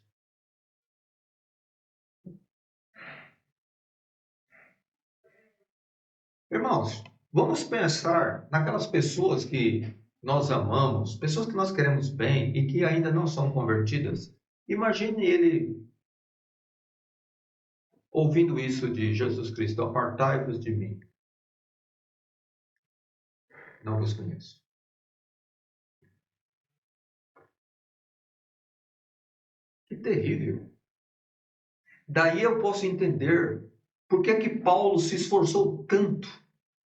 Speaker 1: Irmãos, vamos pensar naquelas pessoas que nós amamos, pessoas que nós queremos bem e que ainda não são convertidas. Imagine ele ouvindo isso de Jesus Cristo: apartai-vos de mim, não vos conheço. Que terrível. Daí eu posso entender por que Paulo se esforçou tanto.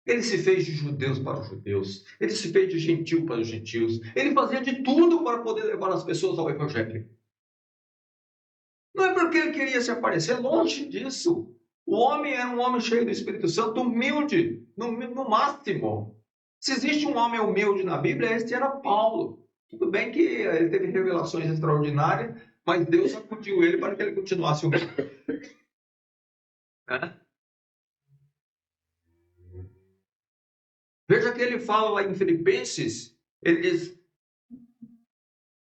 Speaker 1: Ele se fez de judeus para os judeus, ele se fez de gentil para os gentios, ele fazia de tudo para poder levar as pessoas ao evangelho. Não é porque ele queria se aparecer, longe disso. O homem era um homem cheio do Espírito Santo, humilde, no máximo. Se existe um homem humilde na Bíblia, este era Paulo. Tudo bem que ele teve revelações extraordinárias, mas Deus sacudiu ele para que ele continuasse humilde. Veja que ele fala lá em Filipenses, ele diz: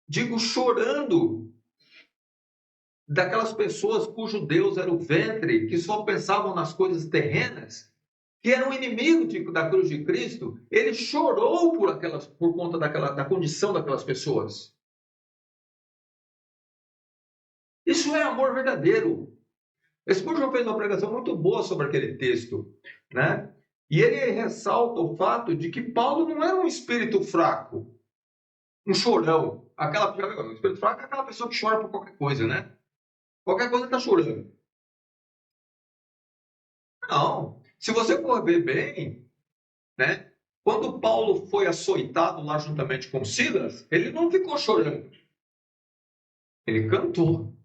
Speaker 1: digo chorando, daquelas pessoas cujo Deus era o ventre, que só pensavam nas coisas terrenas, que eram inimigos da cruz de Cristo. Ele chorou por conta da condição daquelas pessoas. Isso é amor verdadeiro. Spurgeon fez uma pregação muito boa sobre aquele texto, né? E ele ressalta o fato de que Paulo não era um espírito fraco, um chorão. Um espírito fraco é aquela pessoa que chora por qualquer coisa, né? Qualquer coisa está chorando. Não. Se você for ver bem, né? Quando Paulo foi açoitado lá juntamente com Silas, ele não ficou chorando. Ele cantou.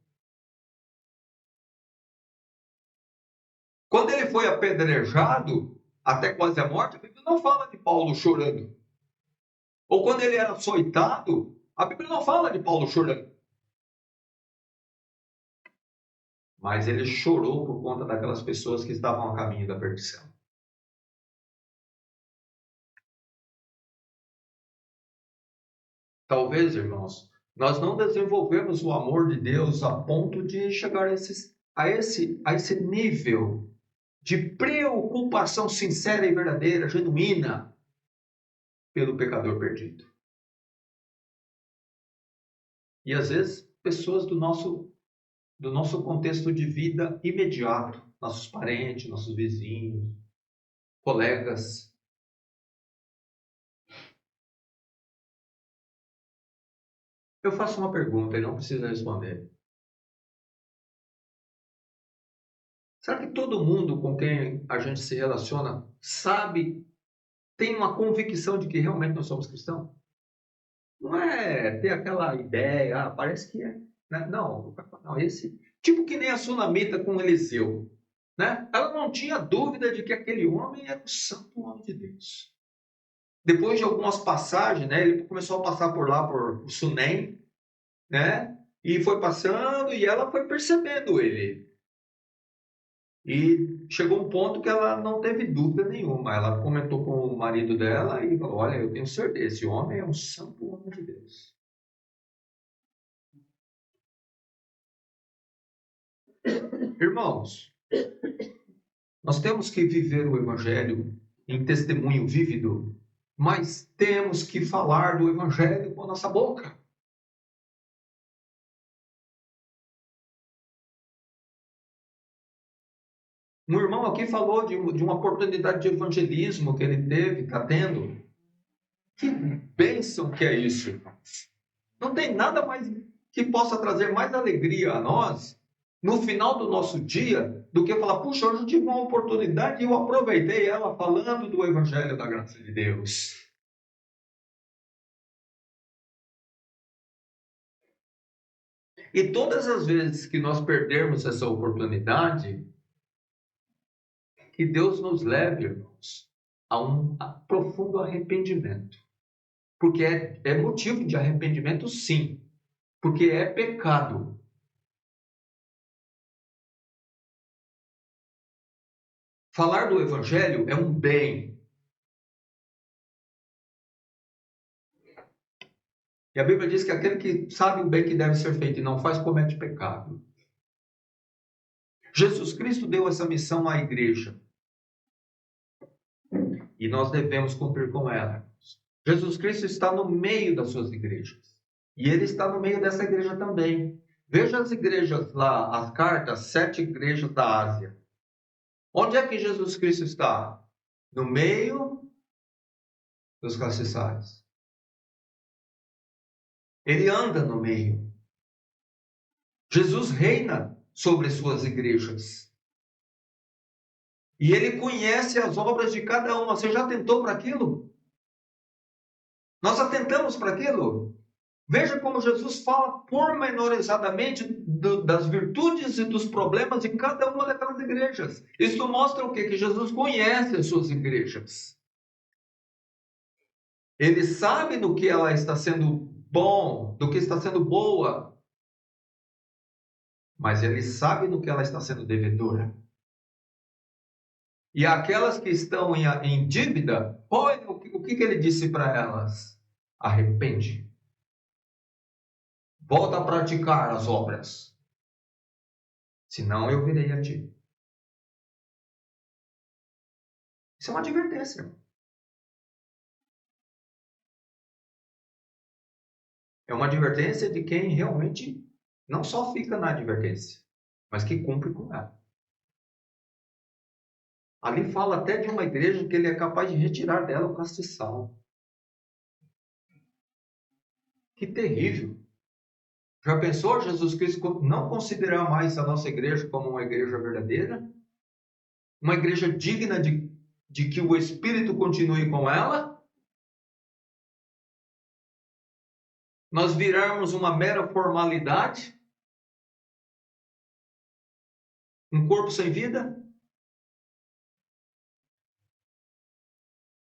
Speaker 1: Quando ele foi apedrejado, até quase a morte, a Bíblia não fala de Paulo chorando. Ou quando ele era açoitado, a Bíblia não fala de Paulo chorando. Mas ele chorou por conta daquelas pessoas que estavam a caminho da perdição. Talvez, irmãos, nós não desenvolvemos o amor de Deus a ponto de chegar a esse nível de preocupação sincera e verdadeira, genuína, pelo pecador perdido. E às vezes, pessoas do nosso contexto de vida imediato, nossos parentes, nossos vizinhos, colegas. Eu faço uma pergunta e não precisa responder. Será que todo mundo com quem a gente se relaciona sabe, tem uma convicção de que realmente nós somos cristãos? Não é ter aquela ideia, parece que é. Né? Não, esse tipo que nem a sunamita com Eliseu. Né? Ela não tinha dúvida de que aquele homem era o santo homem de Deus. Depois de algumas passagens, né, ele começou a passar por lá, por Sunem, né, e foi passando, e ela foi percebendo ele. E chegou um ponto que ela não teve dúvida nenhuma. Ela comentou com o marido dela e falou: olha, eu tenho certeza, esse homem é um santo homem de Deus. Irmãos, nós temos que viver o Evangelho em testemunho vívido, mas temos que falar do Evangelho com a nossa boca. Um irmão aqui falou de uma oportunidade de evangelismo que ele teve, está tendo. Que bênção que é isso! Não tem nada mais que possa trazer mais alegria a nós no final do nosso dia do que falar, puxa, hoje eu tive uma oportunidade e eu aproveitei ela falando do Evangelho da graça de Deus. E todas as vezes que nós perdermos essa oportunidade, que Deus nos leve, irmãos, a um profundo arrependimento. Porque é motivo de arrependimento, sim. Porque é pecado. Falar do Evangelho é um bem. E a Bíblia diz que aquele que sabe o bem que deve ser feito e não faz, comete pecado. Jesus Cristo deu essa missão à igreja. E nós devemos cumprir com ela. Jesus Cristo está no meio das suas igrejas. E ele está no meio dessa igreja também. Veja as igrejas lá, as cartas, 7 igrejas da Ásia. Onde é que Jesus Cristo está? No meio dos castiçais. Ele anda no meio. Jesus reina sobre suas igrejas. E ele conhece as obras de cada uma. Você já tentou para aquilo? Nós atentamos para aquilo? Veja como Jesus fala pormenorizadamente das virtudes e dos problemas de cada uma daquelas igrejas. Isso mostra o quê? Que Jesus conhece as suas igrejas. Ele sabe do que ela está sendo bom, do que está sendo boa. Mas ele sabe do que ela está sendo devedora. E aquelas que estão em dívida, olha o que ele disse para elas. Arrepende. Volta a praticar as obras. Senão eu virei a ti. Isso é uma advertência. É uma advertência de quem realmente não só fica na advertência, mas que cumpre com ela. Ali fala até de uma igreja que ele é capaz de retirar dela o castiçal. Que terrível! Já pensou Jesus Cristo não considerar mais a nossa igreja como uma igreja verdadeira? Uma igreja digna de que o Espírito continue com ela? Nós virarmos uma mera formalidade? Um corpo sem vida?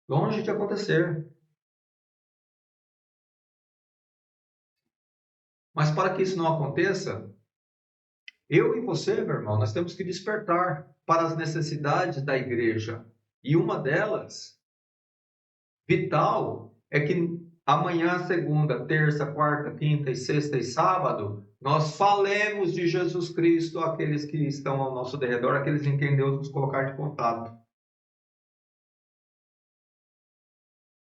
Speaker 1: Longe de acontecer. Mas para que isso não aconteça, eu e você, meu irmão, nós temos que despertar para as necessidades da igreja. E uma delas, vital, é que amanhã, segunda, terça, quarta, quinta e sexta e sábado, nós falemos de Jesus Cristo àqueles que estão ao nosso derredor, aqueles em quem Deus nos colocar de contato.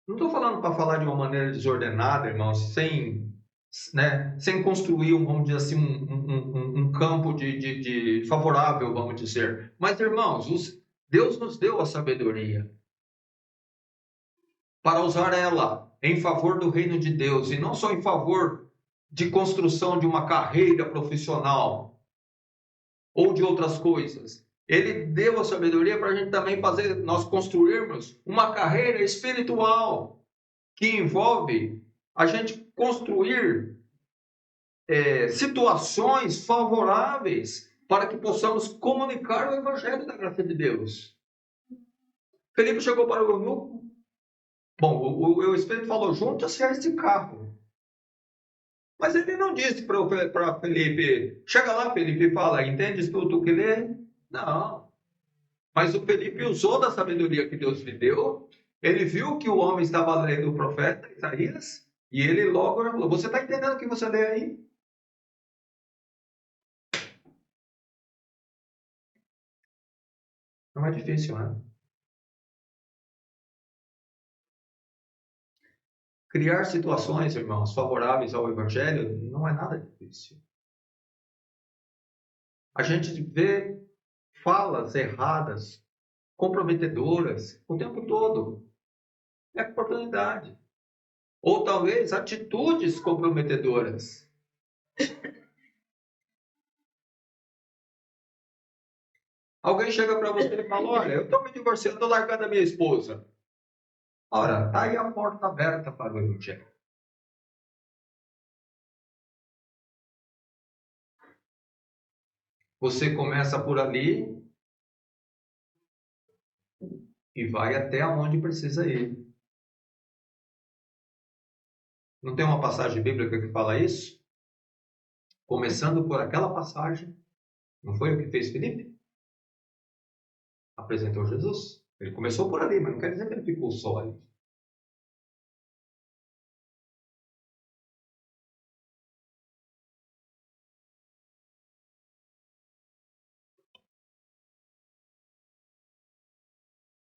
Speaker 1: Não estou falando para falar de uma maneira desordenada, irmãos, sem construir, vamos dizer assim, um campo de favorável, vamos dizer. Mas, irmãos, Deus nos deu a sabedoria para usar ela em favor do reino de Deus, e não só em favor de construção de uma carreira profissional ou de outras coisas. Ele deu a sabedoria para a gente também nós construirmos uma carreira espiritual que envolve a gente construir situações favoráveis para que possamos comunicar o Evangelho da graça de Deus. Felipe chegou para o eunuco. Bom, o Espírito falou, junta-se a este carro. Mas ele não disse para Felipe, chega lá, Felipe, e fala, entendes tudo o que lê? Não. Mas o Felipe usou da sabedoria que Deus lhe deu, ele viu que o homem estava lendo o profeta Isaías, e ele logo falou, você está entendendo o que você lê aí? Não é difícil, né? Criar situações, irmãos, favoráveis ao Evangelho não é nada difícil. A gente vê falas erradas, comprometedoras, o tempo todo. É oportunidade. Ou talvez atitudes comprometedoras. Alguém chega para você e fala, olha, eu estou me divorciando, estou largando a minha esposa. Ora, está aí a porta aberta para o evangelho. Você começa por ali e vai até onde precisa ir. Não tem uma passagem bíblica que fala isso? Começando por aquela passagem, não foi o que fez Filipe? Apresentou Jesus. Ele começou por ali, mas não quer dizer que ele ficou só ali.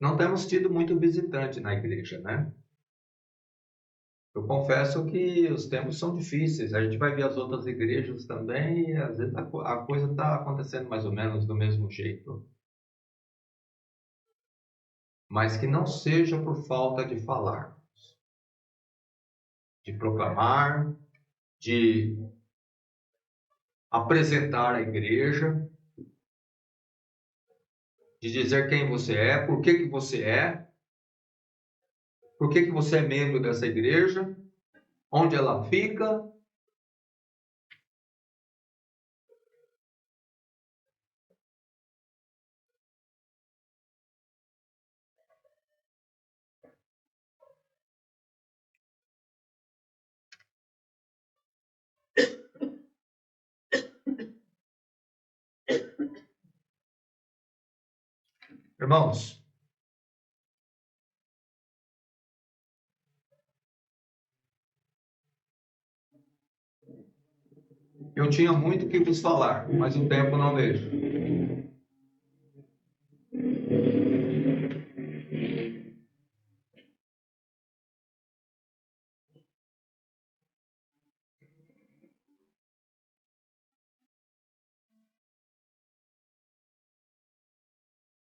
Speaker 1: Não temos tido muito visitante na igreja, né? Eu confesso que os tempos são difíceis. A gente vai ver as outras igrejas também e às vezes a coisa está acontecendo mais ou menos do mesmo jeito. Mas que não seja por falta de falar, de proclamar, de apresentar a igreja, de dizer quem você é, por que você é, por que você é membro dessa igreja, onde ela fica. Irmãos, eu tinha muito que vos falar, mas o tempo não vejo.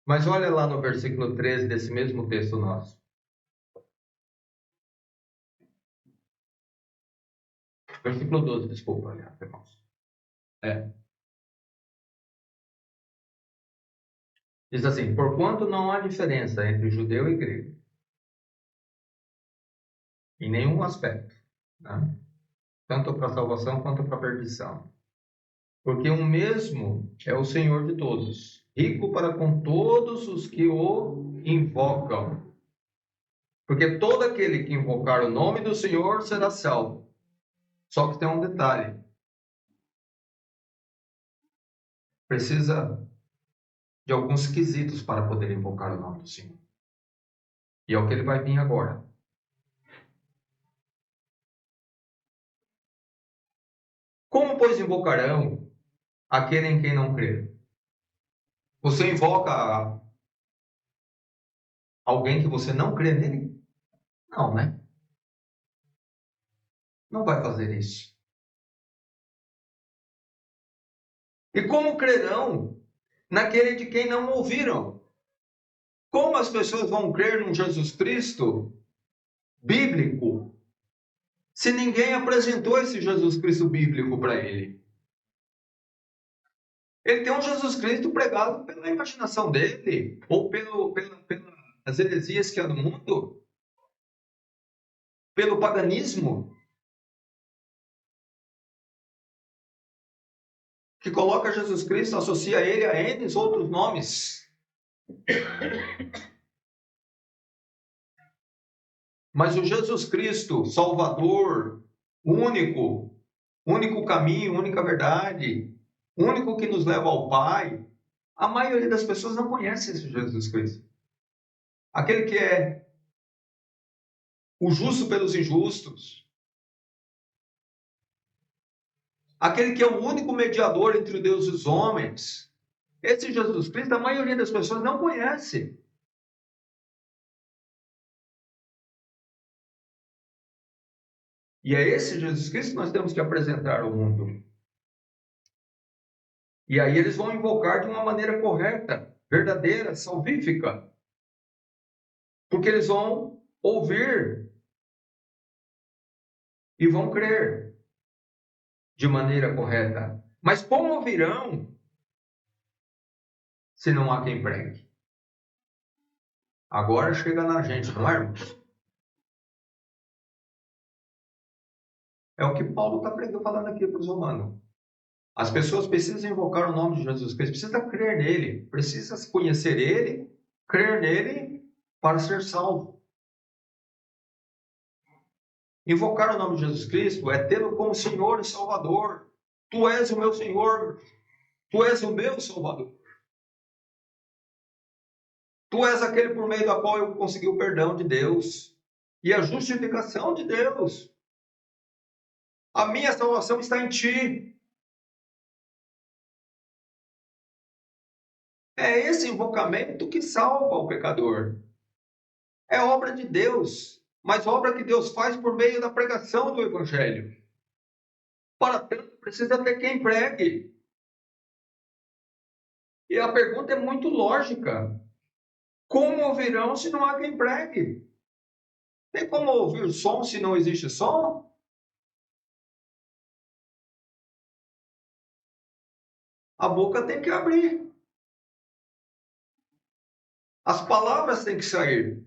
Speaker 1: Mas olha lá no versículo 13 desse mesmo texto nosso. Versículo 12, desculpa, irmãos. Diz assim, porquanto não há diferença entre judeu e grego, em nenhum aspecto, né? Tanto para a salvação quanto para a perdição. Porque o mesmo é o Senhor de todos, rico para com todos os que o invocam. Porque todo aquele que invocar o nome do Senhor será salvo. Só que tem um detalhe. Precisa de alguns quesitos para poder invocar o nome do Senhor. E é o que ele vai vir agora. Como, pois, invocarão aquele em quem não crê? Você invoca alguém que você não crê nele? Não, né? Não vai fazer isso. E como crerão naquele de quem não ouviram? Como as pessoas vão crer num Jesus Cristo bíblico se ninguém apresentou esse Jesus Cristo bíblico para ele? Ele tem um Jesus Cristo pregado pela imaginação dele, ou pelas heresias que há no mundo, pelo paganismo, que coloca Jesus Cristo, associa ele a N outros nomes. Mas o Jesus Cristo, Salvador, único caminho, única verdade, único que nos leva ao Pai, a maioria das pessoas não conhece esse Jesus Cristo. Aquele que é o justo pelos injustos. Aquele que é o único mediador entre Deus e os homens. Esse Jesus Cristo, a maioria das pessoas não conhece. E é esse Jesus Cristo que nós temos que apresentar ao mundo. E aí eles vão invocar de uma maneira correta, verdadeira, salvífica. Porque eles vão ouvir e vão crer de maneira correta. Mas como ouvirão se não há quem pregue? Agora chega na gente, não é, irmãos? É o que Paulo está falando aqui para os romanos. As pessoas precisam invocar o nome de Jesus Cristo, precisam crer nele, precisam conhecer ele, crer nele para ser salvo. Invocar o nome de Jesus Cristo é tê-lo como Senhor e Salvador. Tu és o meu Senhor, tu és o meu Salvador. Tu és aquele por meio da qual eu consegui o perdão de Deus e a justificação de Deus. A minha salvação está em ti. É esse invocamento que salva o pecador. É obra de Deus, mas obra que Deus faz por meio da pregação do Evangelho. Para tanto, precisa ter quem pregue. E a pergunta é muito lógica. Como ouvirão se não há quem pregue? Tem como ouvir som se não existe som? A boca tem que abrir. As palavras têm que sair.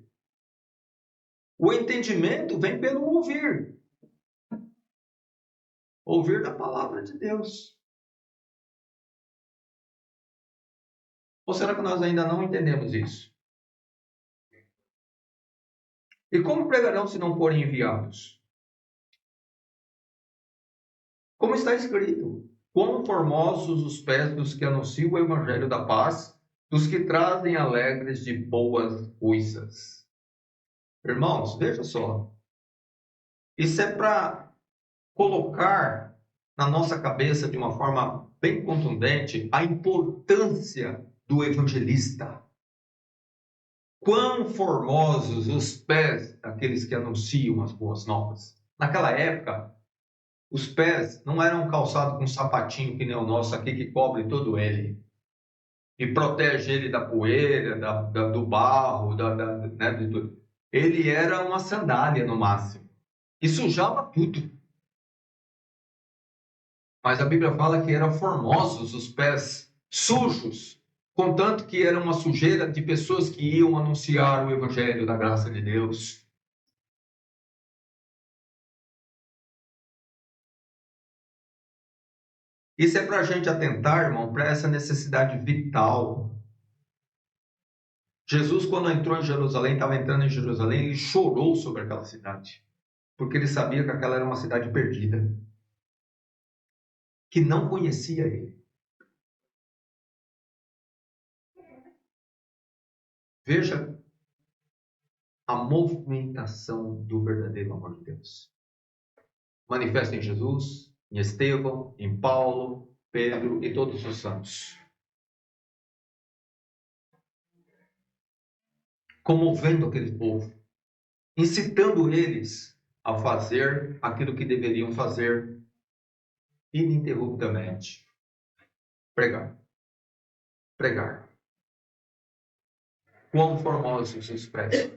Speaker 1: O entendimento vem pelo ouvir. Ouvir da palavra de Deus. Ou será que nós ainda não entendemos isso? E como pregarão se não forem enviados? Como está escrito: quão formosos os pés dos que anunciam o evangelho da paz, dos que trazem alegres de boas coisas. Irmãos, veja só. Isso é para colocar na nossa cabeça de uma forma bem contundente a importância do evangelista. Quão formosos os pés daqueles que anunciam as boas novas. Naquela época, os pés não eram calçados com um sapatinho que nem o nosso aqui, que cobre todo ele. E protege ele da poeira, do barro, né, de tudo. Ele era uma sandália no máximo. E sujava tudo. Mas a Bíblia fala que eram formosos os pés, sujos, contanto que era uma sujeira de pessoas que iam anunciar o evangelho da graça de Deus. Isso é para a gente atentar, irmão, para essa necessidade vital. Jesus, quando entrou em Jerusalém, estava entrando em Jerusalém, ele chorou sobre aquela cidade, porque ele sabia que aquela era uma cidade perdida, que não conhecia ele. Veja a movimentação do verdadeiro amor de Deus. Manifesta em Jesus, em Estevão, em Paulo, Pedro e todos os santos. Comovendo aquele povo, incitando eles a fazer aquilo que deveriam fazer ininterruptamente. Pregar. Pregar. Quão formosos os pés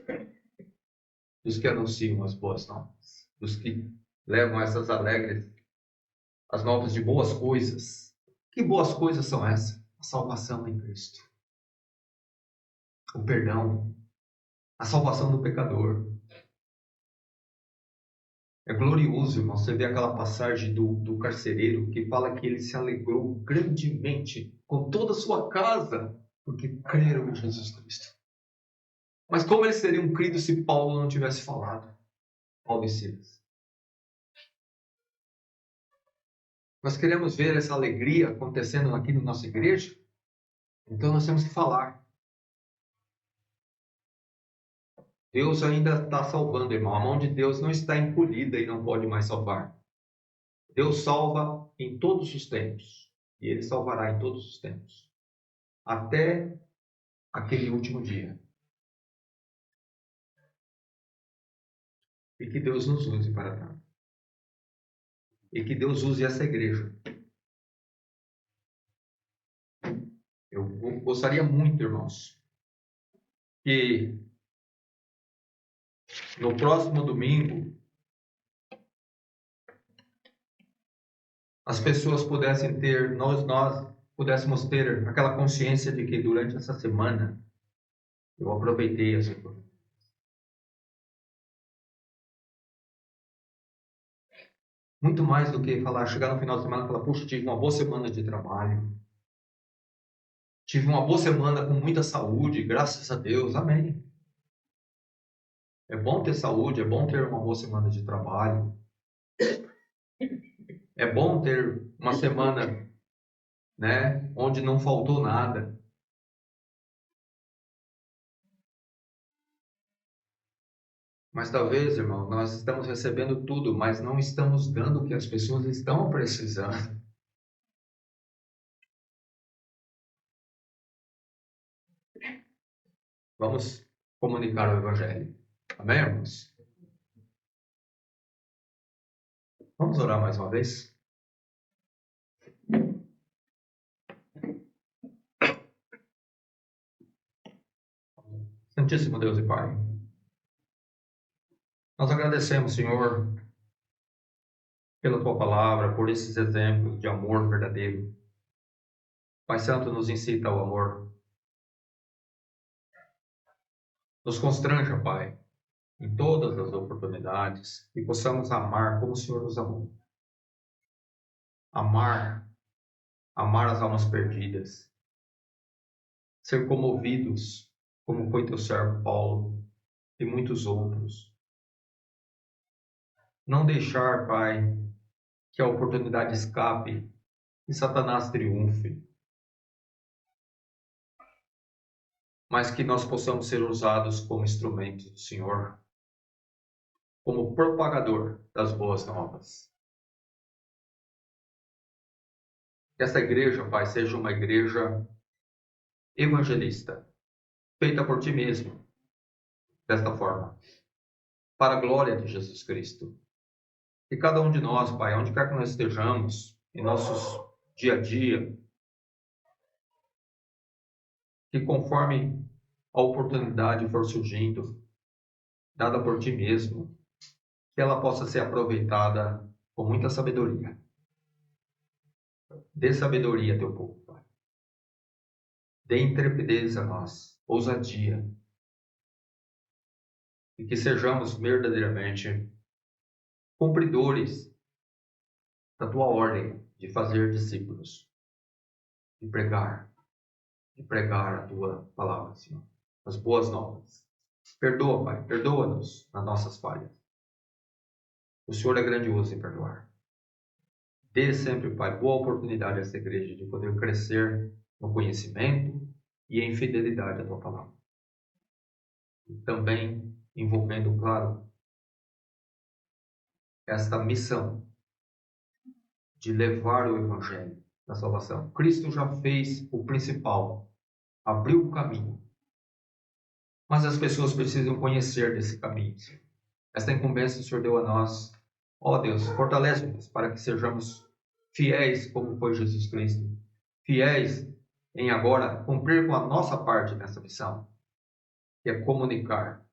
Speaker 1: dos que anunciam as boas novas, dos que levam essas alegres, as novas de boas coisas. Que boas coisas são essas? A salvação em Cristo. O perdão. A salvação do pecador. É glorioso, irmão. Você vê aquela passagem do carcereiro que fala que ele se alegrou grandemente com toda a sua casa, porque creram em Jesus Cristo. Mas como eles teriam crido se Paulo não tivesse falado? Paulo e Silas. Nós queremos ver essa alegria acontecendo aqui na nossa igreja? Então nós temos que falar. Deus ainda está salvando, irmão. A mão de Deus não está encolhida e não pode mais salvar. Deus salva em todos os tempos. E Ele salvará em todos os tempos. Até aquele último dia. E que Deus nos use para tanto. E que Deus use essa igreja Eu gostaria muito, irmãos, que no próximo domingo as pessoas pudessem ter, nós pudéssemos ter aquela consciência de que durante essa semana eu aproveitei essa oportunidade. Muito mais do que falar, chegar no final de semana e falar, puxa, tive uma boa semana de trabalho. Tive uma boa semana com muita saúde, graças a Deus, amém. É bom ter saúde, é bom ter uma boa semana de trabalho. É bom ter uma semana, né, onde não faltou nada. Mas talvez, irmão, nós estamos recebendo tudo, mas não estamos dando o que as pessoas estão precisando. Vamos comunicar o Evangelho. Amém, irmãos? Vamos orar mais uma vez? Santíssimo Deus e Pai, nós agradecemos, Senhor, pela Tua palavra, por esses exemplos de amor verdadeiro. Pai Santo, nos incita ao amor. Nos constranja, Pai, em todas as oportunidades, e possamos amar como o Senhor nos amou. Amar as almas perdidas. Ser comovidos, como foi teu servo Paulo e muitos outros. Não deixar, Pai, que a oportunidade escape e Satanás triunfe. Mas que nós possamos ser usados como instrumentos do Senhor, como propagador das boas novas. Que esta igreja, Pai, seja uma igreja evangelista, feita por Ti mesmo, desta forma, para a glória de Jesus Cristo. Que cada um de nós, Pai, onde quer que nós estejamos, em nossos dia a dia, que conforme a oportunidade for surgindo, dada por Ti mesmo, que ela possa ser aproveitada com muita sabedoria. Dê sabedoria a Teu povo, Pai. Dê intrepidez a nós, ousadia, e que sejamos verdadeiramente cumpridores da Tua ordem de fazer discípulos, de pregar a Tua palavra, Senhor, as boas novas. Perdoa, Pai, perdoa-nos nas nossas falhas. O Senhor é grandioso em perdoar. Dê sempre, Pai, boa oportunidade a essa igreja de poder crescer no conhecimento e em fidelidade à Tua palavra. E também envolvendo, claro, esta missão de levar o Evangelho da salvação. Cristo já fez o principal, abriu o caminho. Mas as pessoas precisam conhecer desse caminho. Esta incumbência o Senhor deu a nós. Ó Deus, fortalece-nos para que sejamos fiéis como foi Jesus Cristo. Fiéis em agora cumprir com a nossa parte nessa missão, que é comunicar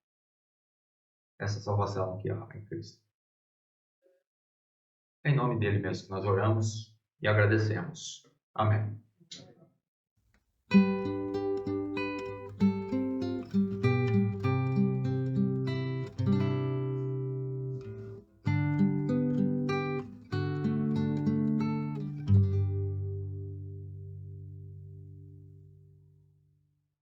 Speaker 1: essa salvação que há em Cristo. Em nome dele mesmo que nós oramos e agradecemos. Amém.